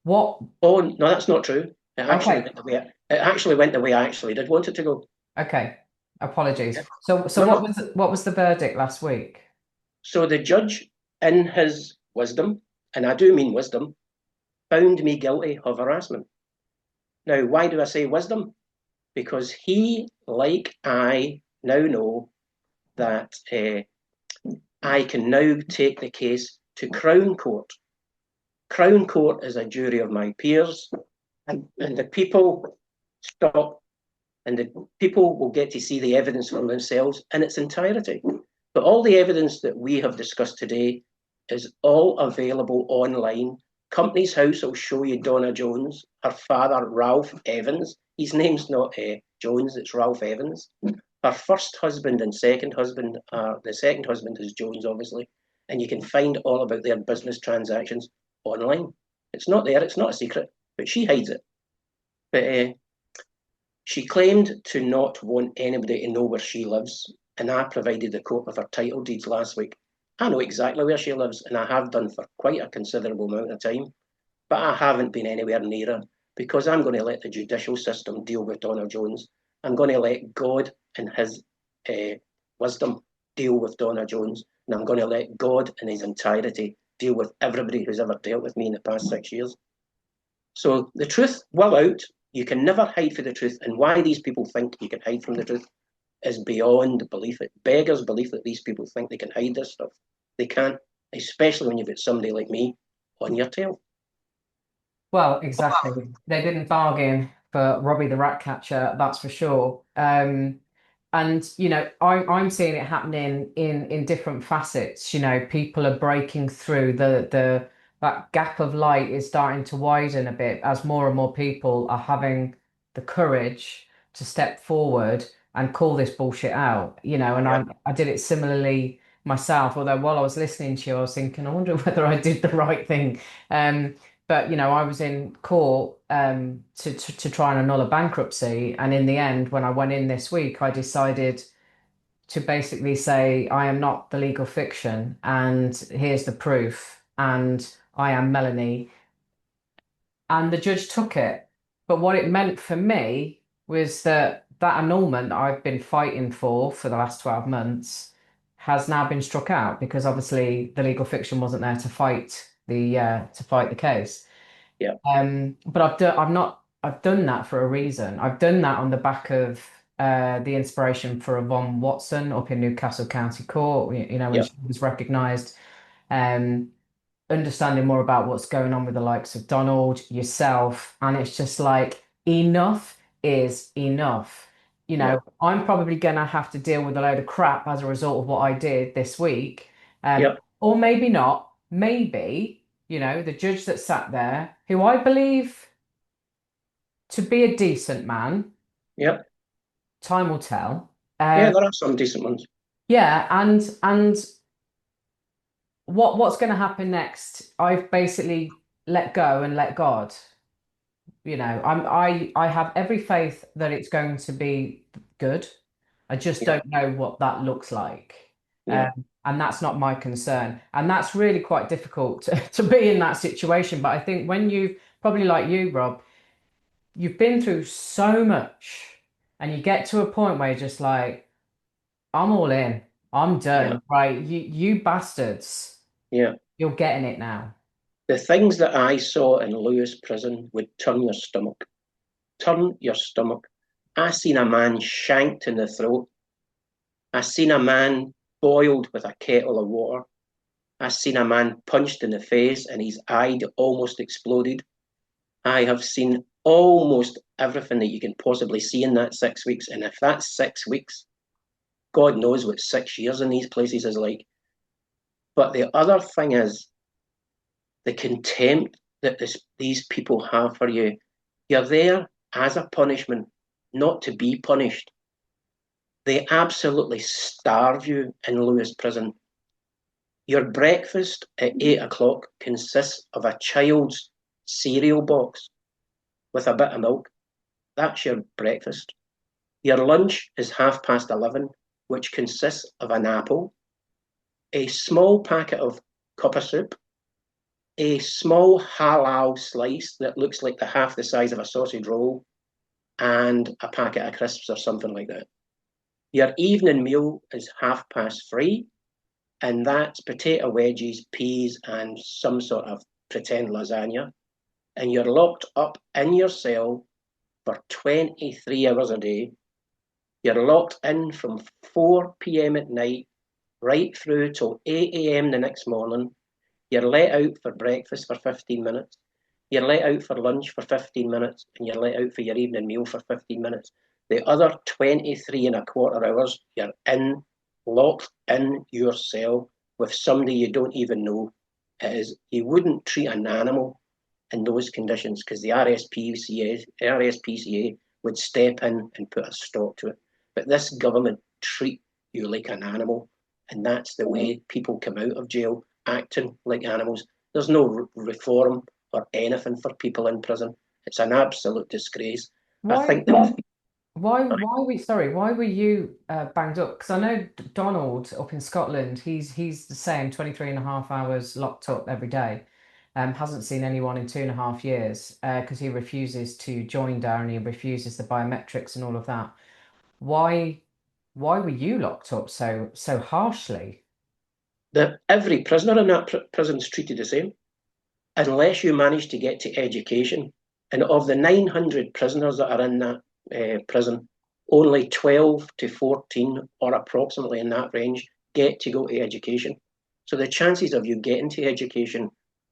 What? Oh no, that's not true. It actually went the way I actually did want it to go. Okay, apologies. So what was the verdict last week? So the judge, in his wisdom, and I do mean wisdom, found me guilty of harassment. Now, why do I say wisdom? Because he, like I, now know that I can now take the case to Crown Court. Crown Court is a jury of my peers, and the people stop, and the people will get to see the evidence for themselves in its entirety. But all the evidence that we have discussed today is all available online. Company's House will show you Donna Jones, her father, Ralph Evans. His name's not Jones, it's Ralph Evans. Her first husband and second husband, the second husband is Jones, obviously. And you can find all about their business transactions online. It's not there, it's not a secret, but she hides it. But she claimed to not want anybody to know where she lives, and I provided the court with her title deeds last week. I know exactly where she lives, and I have done for quite a considerable amount of time, but I haven't been anywhere near her because I'm going to let the judicial system deal with Donna Jones. I'm going to let God and his wisdom deal with Donna Jones, and I'm going to let God in his entirety deal with everybody who's ever dealt with me in the past 6 years. So the truth will out. You can never hide from the truth, and why these people think you can hide from the truth is beyond belief. It beggars belief that these people think they can hide this stuff. They can't, especially when you've got somebody like me on your tail. Well, exactly. They didn't bargain for Robbie the Rat Catcher, that's for sure. And I'm seeing it happening in different facets. People are breaking through that gap of light is starting to widen a bit as more and more people are having the courage to step forward and call this bullshit out. And I did it similarly myself, although while I was listening to you, I was thinking, I wonder whether I did the right thing. But I was in court to try and annul a bankruptcy, and in the end, when I went in this week, I decided to basically say I am not the legal fiction, and here's the proof, and I am Melanie. And the judge took it. But what it meant for me was that annulment I've been fighting for the last 12 months has now been struck out because obviously the legal fiction wasn't there to fight the case. Yeah. But I've done that for a reason. I've done that on the back of the inspiration for Yvonne Watson up in Newcastle County Court, when she was recognised. understanding more about what's going on with the likes of Donald, yourself, and it's just like enough is enough. You Yeah, know, I'm probably gonna have to deal with a load of crap as a result of what I did this week. yeah, Or maybe not. Maybe, the judge that sat there, who I believe to be a decent man, yeah, time will tell. yeah. There are some decent ones. Yeah, and what's going to happen next? I've basically let go and let God. I have every faith that it's going to be good. I just Yeah, don't know what that looks like. yeah, And that's not my concern. And that's really quite difficult to be in that situation. But I think when you probably like you, Rob, you've been through so much and you get to a point where you're just like, I'm all in. I'm yeah, done. Right. You bastards, yeah. you're getting it now. The things that I saw in Lewis prison would turn your stomach. Turn your stomach. I seen a man shanked in the throat. I seen a man boiled with a kettle of water. I seen a man punched in the face and his eye almost exploded. I have seen almost everything that you can possibly see in that 6 weeks. And if that's 6 weeks, God knows what 6 years in these places is like. But the other thing is the contempt that these people have for you. You're there as a punishment, not to be punished. They absolutely starve you in Lewis prison. Your breakfast at 8 o'clock consists of a child's cereal box with a bit of milk. That's your breakfast. Your lunch is 11:30, which consists of an apple, a small packet of copper soup, a small halal slice that looks like half the size of a sausage roll, and a packet of crisps or something like that. Your evening meal is 3:30, and that's potato wedges, peas, and some sort of pretend lasagna. And you're locked up in your cell for 23 hours a day. You're locked in from 4 p.m. at night right through till 8 a.m. the next morning. You're let out for breakfast for 15 minutes. You're let out for lunch for 15 minutes, and you're let out for your evening meal for 15 minutes. The other 23 and a quarter hours, you're locked in your cell with somebody you don't even know. You wouldn't treat an animal in those conditions because the RSPCA would step in and put a stop to it. But this government treat you like an animal, and that's the way people come out of jail, acting like animals. There's no reform or anything for people in prison. It's an absolute disgrace. I Why think that why were you banged up? Because I know Donald up in Scotland, he's the same, 23 and a half hours locked up every day. Hasn't seen anyone in 2.5 years because he refuses to join down and he refuses the biometrics and all of that. Why why were you locked up so harshly? every prisoner in that prison is treated the same, unless you manage to get to education. And of the 900 prisoners that are in that prison, only 12 to 14, or approximately in that range, get to go to education. So the chances of you getting to education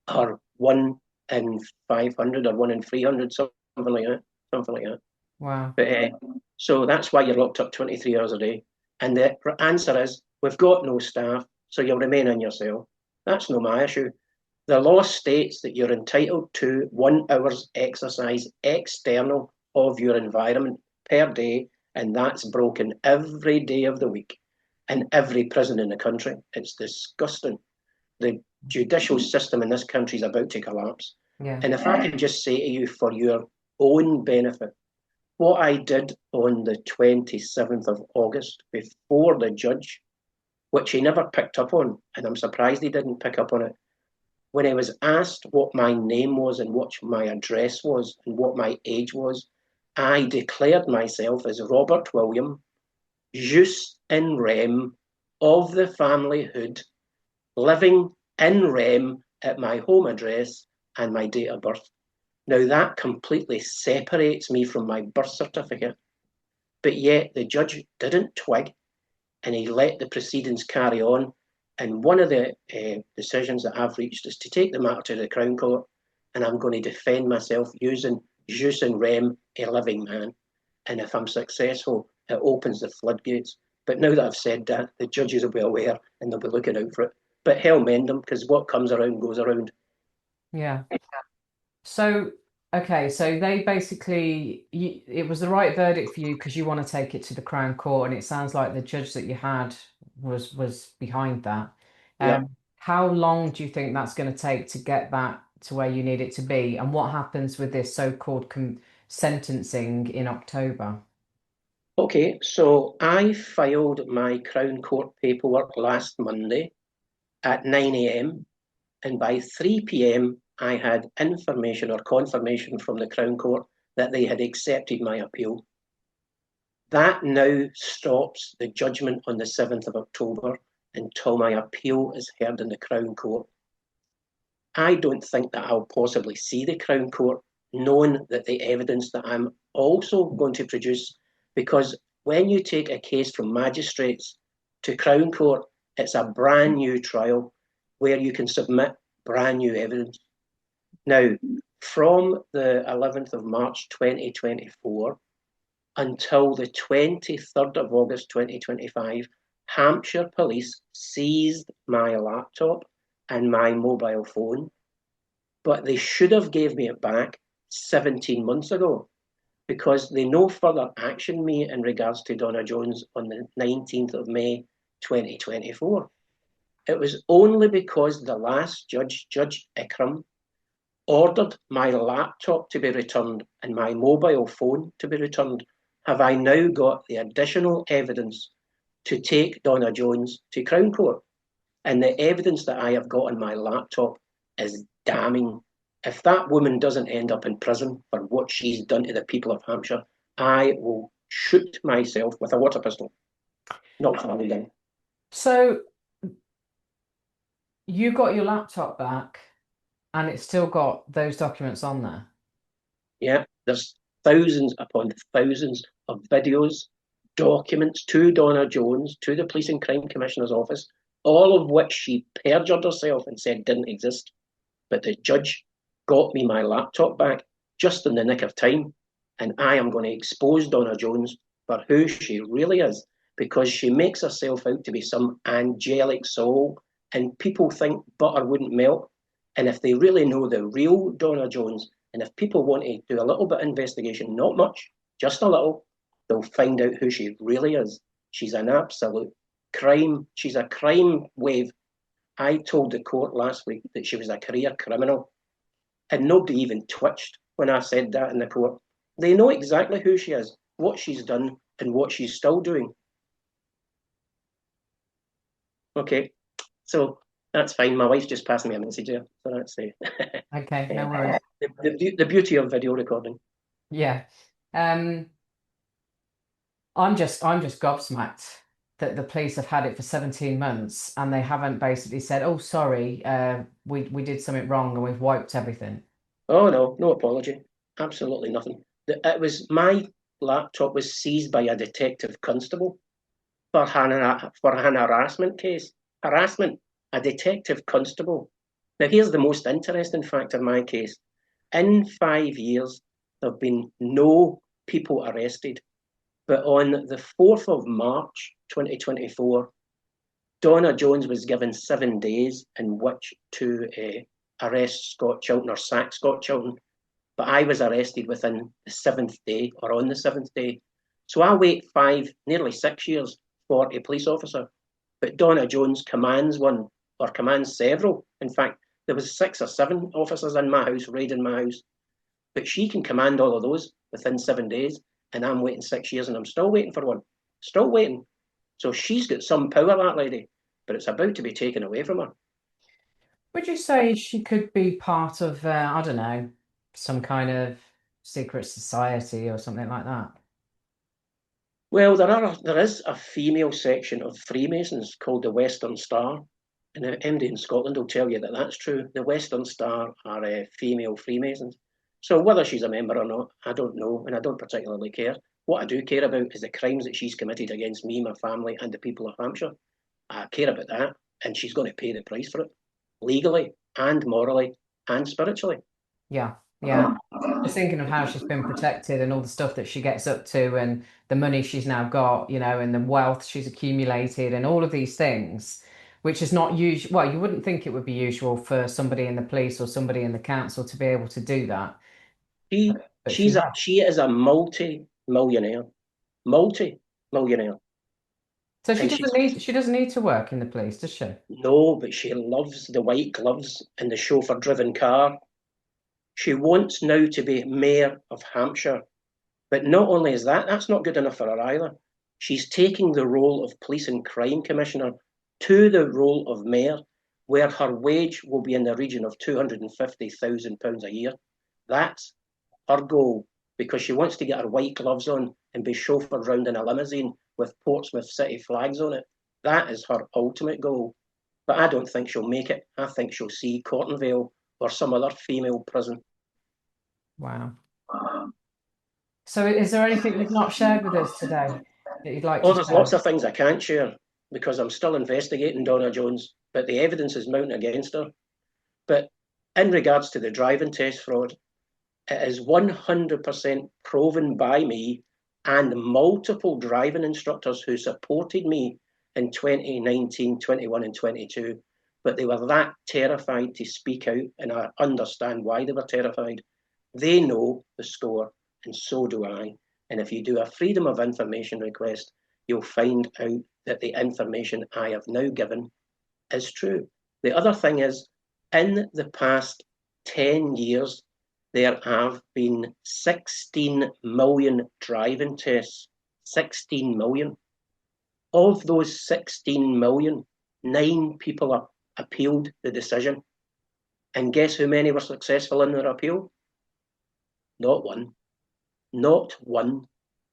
are 1 in 500 or 1 in 300, something like that. Something like that. Wow. But so that's why you're locked up 23 hours a day. And the answer is, we've got no staff, so you'll remain in your cell. That's no my issue. The law states that you're entitled to 1 hour's exercise external of your environment per day, and that's broken every day of the week in every prison in the country. It's disgusting. The judicial system in this country is about to collapse. Yeah. And if I can just say to you, for your own benefit, what I did on the 27th of August before the judge, which he never picked up on, and I'm surprised he didn't pick up on it, when I was asked what my name was and what my address was and what my age was, I declared myself as Robert William, jus in rem, of the family hood, living in rem at my home address and my date of birth. Now that completely separates me from my birth certificate, but yet the judge didn't twig and he let the proceedings carry on. And one of the decisions that I've reached is to take the matter to the Crown Court, and I'm going to defend myself using jus in rem, a living man. And if I'm successful, it opens the floodgates. But now that I've said that, the judges will be aware and they'll be looking out for it. But hell mend them, because what comes around goes around. Yeah. So, okay, so they basically, it was the right verdict for you because you want to take it to the Crown Court, and it sounds like the judge that you had was behind that. Yeah. How long do you think that's going to take to get that to where you need it to be? And what happens with this so-called sentencing in October? Okay, so I filed my Crown Court paperwork last Monday at 9 a.m. and by 3 p.m. I had information or confirmation from the Crown Court that they had accepted my appeal. That now stops the judgment on the 7th of October until my appeal is heard in the Crown Court. I don't think that I'll possibly see the Crown Court, knowing that the evidence that I'm also going to produce, because when you take a case from magistrates to Crown Court, it's a brand new trial where you can submit brand new evidence. Now, from the 11th of March 2024 until the 23rd of August 2025, Hampshire Police seized my laptop and my mobile phone, but they should have gave me it back 17 months ago, because they no further actioned me in regards to Donna Jones on the 19th of May 2024. It was only because the last judge, Judge Ikram, ordered my laptop to be returned and my mobile phone to be returned, have I now got the additional evidence to take Donna Jones to Crown Court. And the evidence that I have got on my laptop is damning. If that woman doesn't end up in prison for what she's done to the people of Hampshire, I will shoot myself with a water pistol. Not funny then. So you got your laptop back and it's still got those documents on there? Yeah, there's thousands upon thousands of videos, documents to Donna Jones, to the Police and Crime Commissioner's office, all of which she perjured herself and said didn't exist. But the judge got me my laptop back just in the nick of time, and I am going to expose Donna Jones for who she really is, because she makes herself out to be some angelic soul, and people think butter wouldn't melt. And if they really know the real Donna Jones, and if people want to do a little bit of investigation, not much, just a little, they'll find out who she really is. She's an absolute crime. She's a crime wave. I told the court last week that she was a career criminal, and nobody even twitched when I said that in the court. They know exactly who she is, what she's done, and what she's still doing. Okay, so that's fine. My wife's just passed me a message here, so that's it. Okay, no worries. The beauty of video recording. Yeah. I'm just gobsmacked that the police have had it for 17 months and they haven't basically said, oh, sorry, we did something wrong and we've wiped everything. Oh, no apology. Absolutely nothing. It was my laptop was seized by a detective constable for an harassment case. Harassment, a detective constable. Now, here's the most interesting fact in my case. In 5 years, there have been no people arrested. But on the 4th of March 2024, Donna Jones was given 7 days in which to arrest Scott Chilton or sack Scott Chilton. But I was arrested within the 7th day or on the 7th day. So I wait 5, nearly 6 years for a police officer. But Donna Jones commands one or commands several. In fact, there was 6 or 7 officers in my house, raiding my house. But she can command all of those within 7 days. And I'm waiting 6 years and I'm still waiting for one. Still waiting. So she's got some power, that lady, but it's about to be taken away from her. Would you say she could be part of, I don't know, some kind of secret society or something like that? Well, there is a female section of Freemasons called the Western Star. And the MD in Scotland will tell you that that's true. The Western Star are female Freemasons. So whether she's a member or not, I don't know, and I don't particularly care. What I do care about is the crimes that she's committed against me, my family, and the people of Hampshire. I care about that. and she's going to pay the price for it, legally and morally and spiritually. Yeah, yeah. Just thinking of how she's been protected and all the stuff that she gets up to and the money she's now got, you know, and the wealth she's accumulated and all of these things, which is not usual. Well, you wouldn't think it would be usual for somebody in the police or somebody in the council to be able to do that. But She is a multi-millionaire. So And she doesn't need to work in the police, does she? No, but she loves the white gloves and the chauffeur-driven car. She wants now to be mayor of Hampshire. But not only is that's not good enough for her either. She's taking the role of police and crime commissioner to the role of mayor, where her wage will be in the region of £250,000 a year. That's her goal, because she wants to get her white gloves on and be chauffeured round in a limousine with Portsmouth City flags on it. That is her ultimate goal. But I don't think she'll make it. I think she'll see Cortonvale or some other female prison. Wow. So is there anything you've not shared with us today that you'd like to share? There's lots of things I can't share because I'm still investigating Donna Jones, but the evidence is mounting against her. But in regards to the driving test fraud, it is 100% proven by me and multiple driving instructors who supported me in 2019, 21 and 22, but they were that terrified to speak out, and I understand why they were terrified. They know the score, and so do I. And if you do a freedom of information request, you'll find out that the information I have now given is true. The other thing is, in the past 10 years, there have been 16 million driving tests. 16 million. Of those 16 million, 9 people appealed the decision. And guess how many were successful in their appeal? Not one. Not one.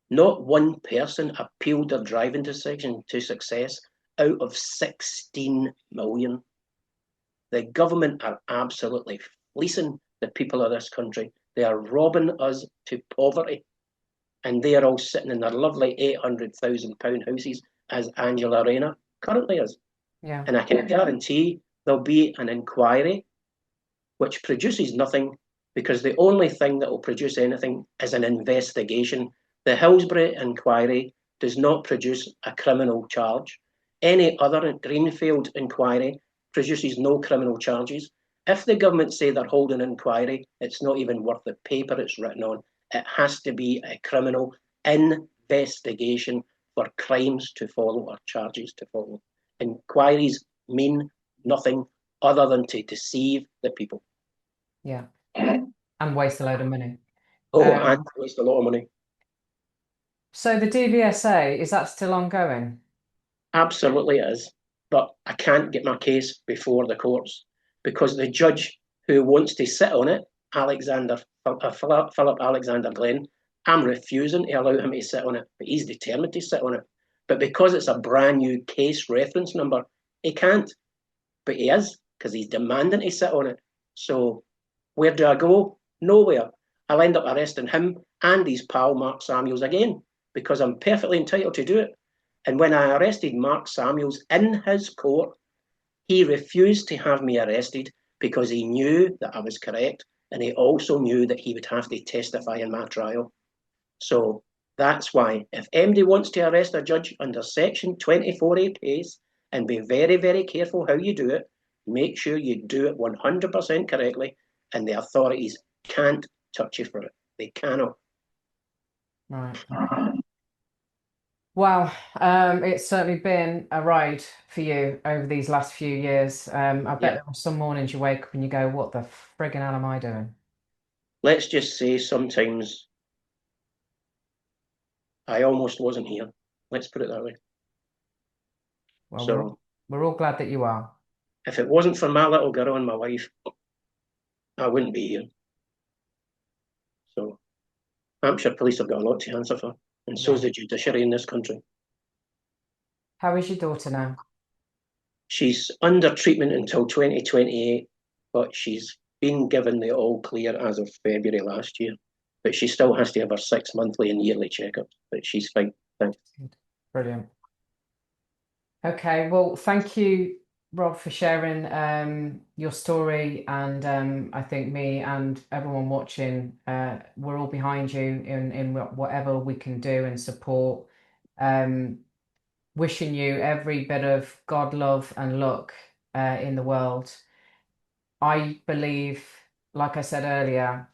Not one person appealed their driving decision to success out of 16 million. The government are absolutely fleecing the people of this country. They are robbing us to poverty. And they are all sitting in their lovely £800,000 houses, as Angela Rayner currently is. Yeah. And I can guarantee there'll be an inquiry which produces nothing, because the only thing that will produce anything is an investigation. The Hillsbury inquiry does not produce a criminal charge. Any other Greenfield inquiry produces no criminal charges. If the government say they're holding an inquiry, it's not even worth the paper it's written on. It has to be a criminal investigation for crimes to follow or charges to follow. Inquiries mean nothing other than to deceive the people. Yeah. And waste a load of money. And waste a lot of money. So the DVSA, is that still ongoing? Absolutely it is. But I can't get my case before the courts because the judge who wants to sit on it, Philip Alexander Glenn, I'm refusing to allow him to sit on it, but he's determined to sit on it. But because it's a brand new case reference number, he can't. But he is, because he's demanding to sit on it. So where do I go? Nowhere. I'll end up arresting him and his pal Mark Samuels again, because I'm perfectly entitled to do it. And when I arrested Mark Samuels in his court, he refused to have me arrested because he knew that I was correct, and he also knew that he would have to testify in my trial. So that's why, if MD wants to arrest a judge under Section 24A case, and be very, very careful how you do it, make sure you do it 100% correctly, and the authorities can't touch you for it. They cannot. Right. Well, it's certainly been a ride for you over these last few years. I bet there were some mornings you wake up and you go, what the friggin' hell am I doing? Let's just say sometimes I almost wasn't here. Let's put it that way. Well, so, we're all glad that you are. If it wasn't for my little girl and my wife, I wouldn't be here. So Hampshire Police have got a lot to answer for, and so is the judiciary in this country. How is your daughter now? She's under treatment until 2028, but she's been given the all clear as of February last year. But she still has to have her 6 monthly and yearly checkups, but she's fine. Thanks. Brilliant. Okay, well, thank you Rob, for sharing your story. And I think me and everyone watching, we're all behind you in whatever we can do and support. Um, Wishing you every bit of God love and luck in the world. I believe, like I said earlier,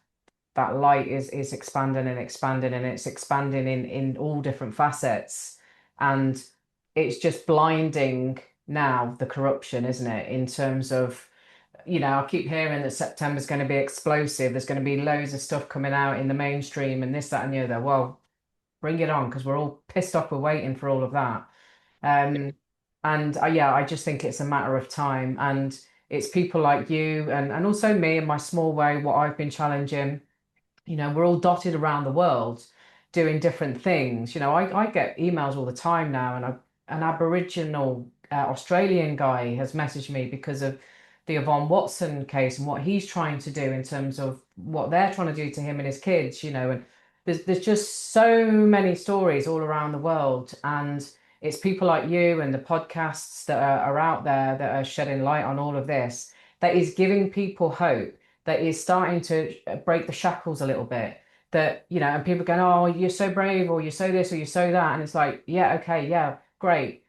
that light is expanding and expanding, and it's expanding in all different facets. And it's just blinding now, the corruption, isn't it? In terms of, I keep hearing that September's going to be explosive. There's going to be loads of stuff coming out in the mainstream and this, that, and the other. Well, bring it on, because we're all pissed off. We're waiting for all of that. And yeah, I just think it's a matter of time. And it's people like you and also me in my small way, what I've been challenging. We're all dotted around the world doing different things. I get emails all the time now, and an Aboriginal Australian guy has messaged me because of the Yvonne Watson case and what he's trying to do in terms of what they're trying to do to him and his kids, and there's just so many stories all around the world. And it's people like you and the podcasts that are out there that are shedding light on all of this, that is giving people hope, that is starting to break the shackles a little bit. That, and people going, oh, you're so brave, or you're so this, or you're so that. And it's like, yeah, okay, yeah, great.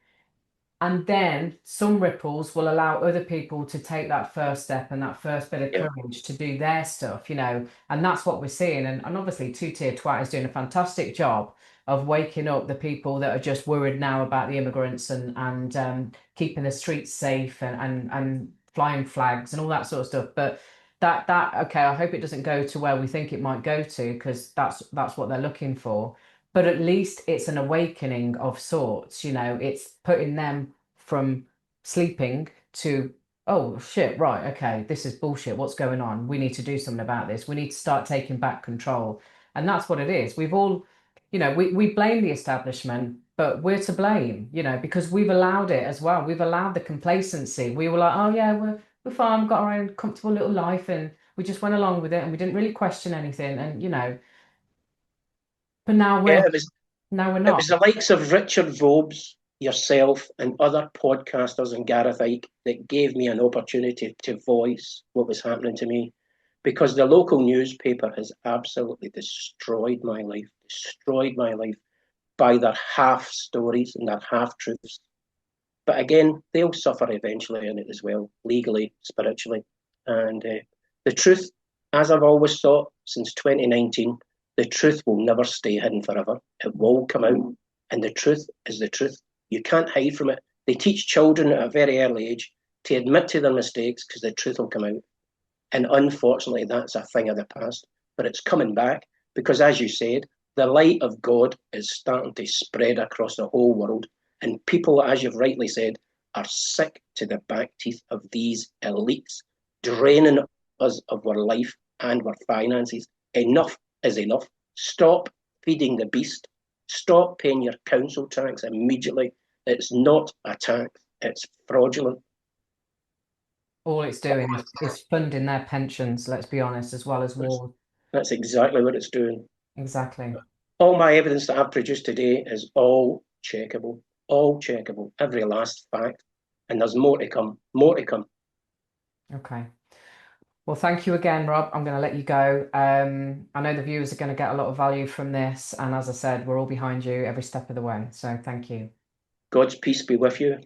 And then some ripples will allow other people to take that first step and that first bit of courage to do their stuff, and that's what we're seeing. And obviously, Two Tier Twat is doing a fantastic job of waking up the people that are just worried now about the immigrants and keeping the streets safe and flying flags and all that sort of stuff. But that okay, I hope it doesn't go to where we think it might go to, because that's what they're looking for. But at least it's an awakening of sorts. It's putting them from sleeping to, oh shit, right, okay, this is bullshit, what's going on, we need to do something about this, we need to start taking back control. And that's what it is. We've all, we blame the establishment, but we're to blame, because we've allowed it as well. We've allowed the complacency. We were like, oh yeah, we're fine, we've got our own comfortable little life, and we just went along with it, and we didn't really question anything. And but now Yeah, we're it not. was the likes of Richard Vobes, yourself, and other podcasters and Gareth Icke that gave me an opportunity to voice what was happening to me, because the local newspaper has absolutely destroyed my life by their half stories and their half truths. But again, they'll suffer eventually in it as well, legally, spiritually. And the truth, as I've always thought since 2019, the truth will never stay hidden forever. It will come out. And the truth is the truth. You can't hide from it. They teach children at a very early age to admit to their mistakes, because the truth will come out. And unfortunately, that's a thing of the past. But it's coming back because, as you said, the light of God is starting to spread across the whole world. And people, as you've rightly said, are sick to the back teeth of these elites draining us of our life and our finances. Enough is enough. Stop feeding the beast. Stop paying your council tax immediately. It's not a tax, it's fraudulent. All it's doing is funding their pensions, let's be honest, as well as war. That's exactly what it's doing. Exactly. All my evidence that I've produced today is all checkable, every last fact. And there's more to come, Okay. Well, thank you again, Rob. I'm going to let you go. I know the viewers are going to get a lot of value from this. And as I said, we're all behind you every step of the way. So thank you. God's peace be with you.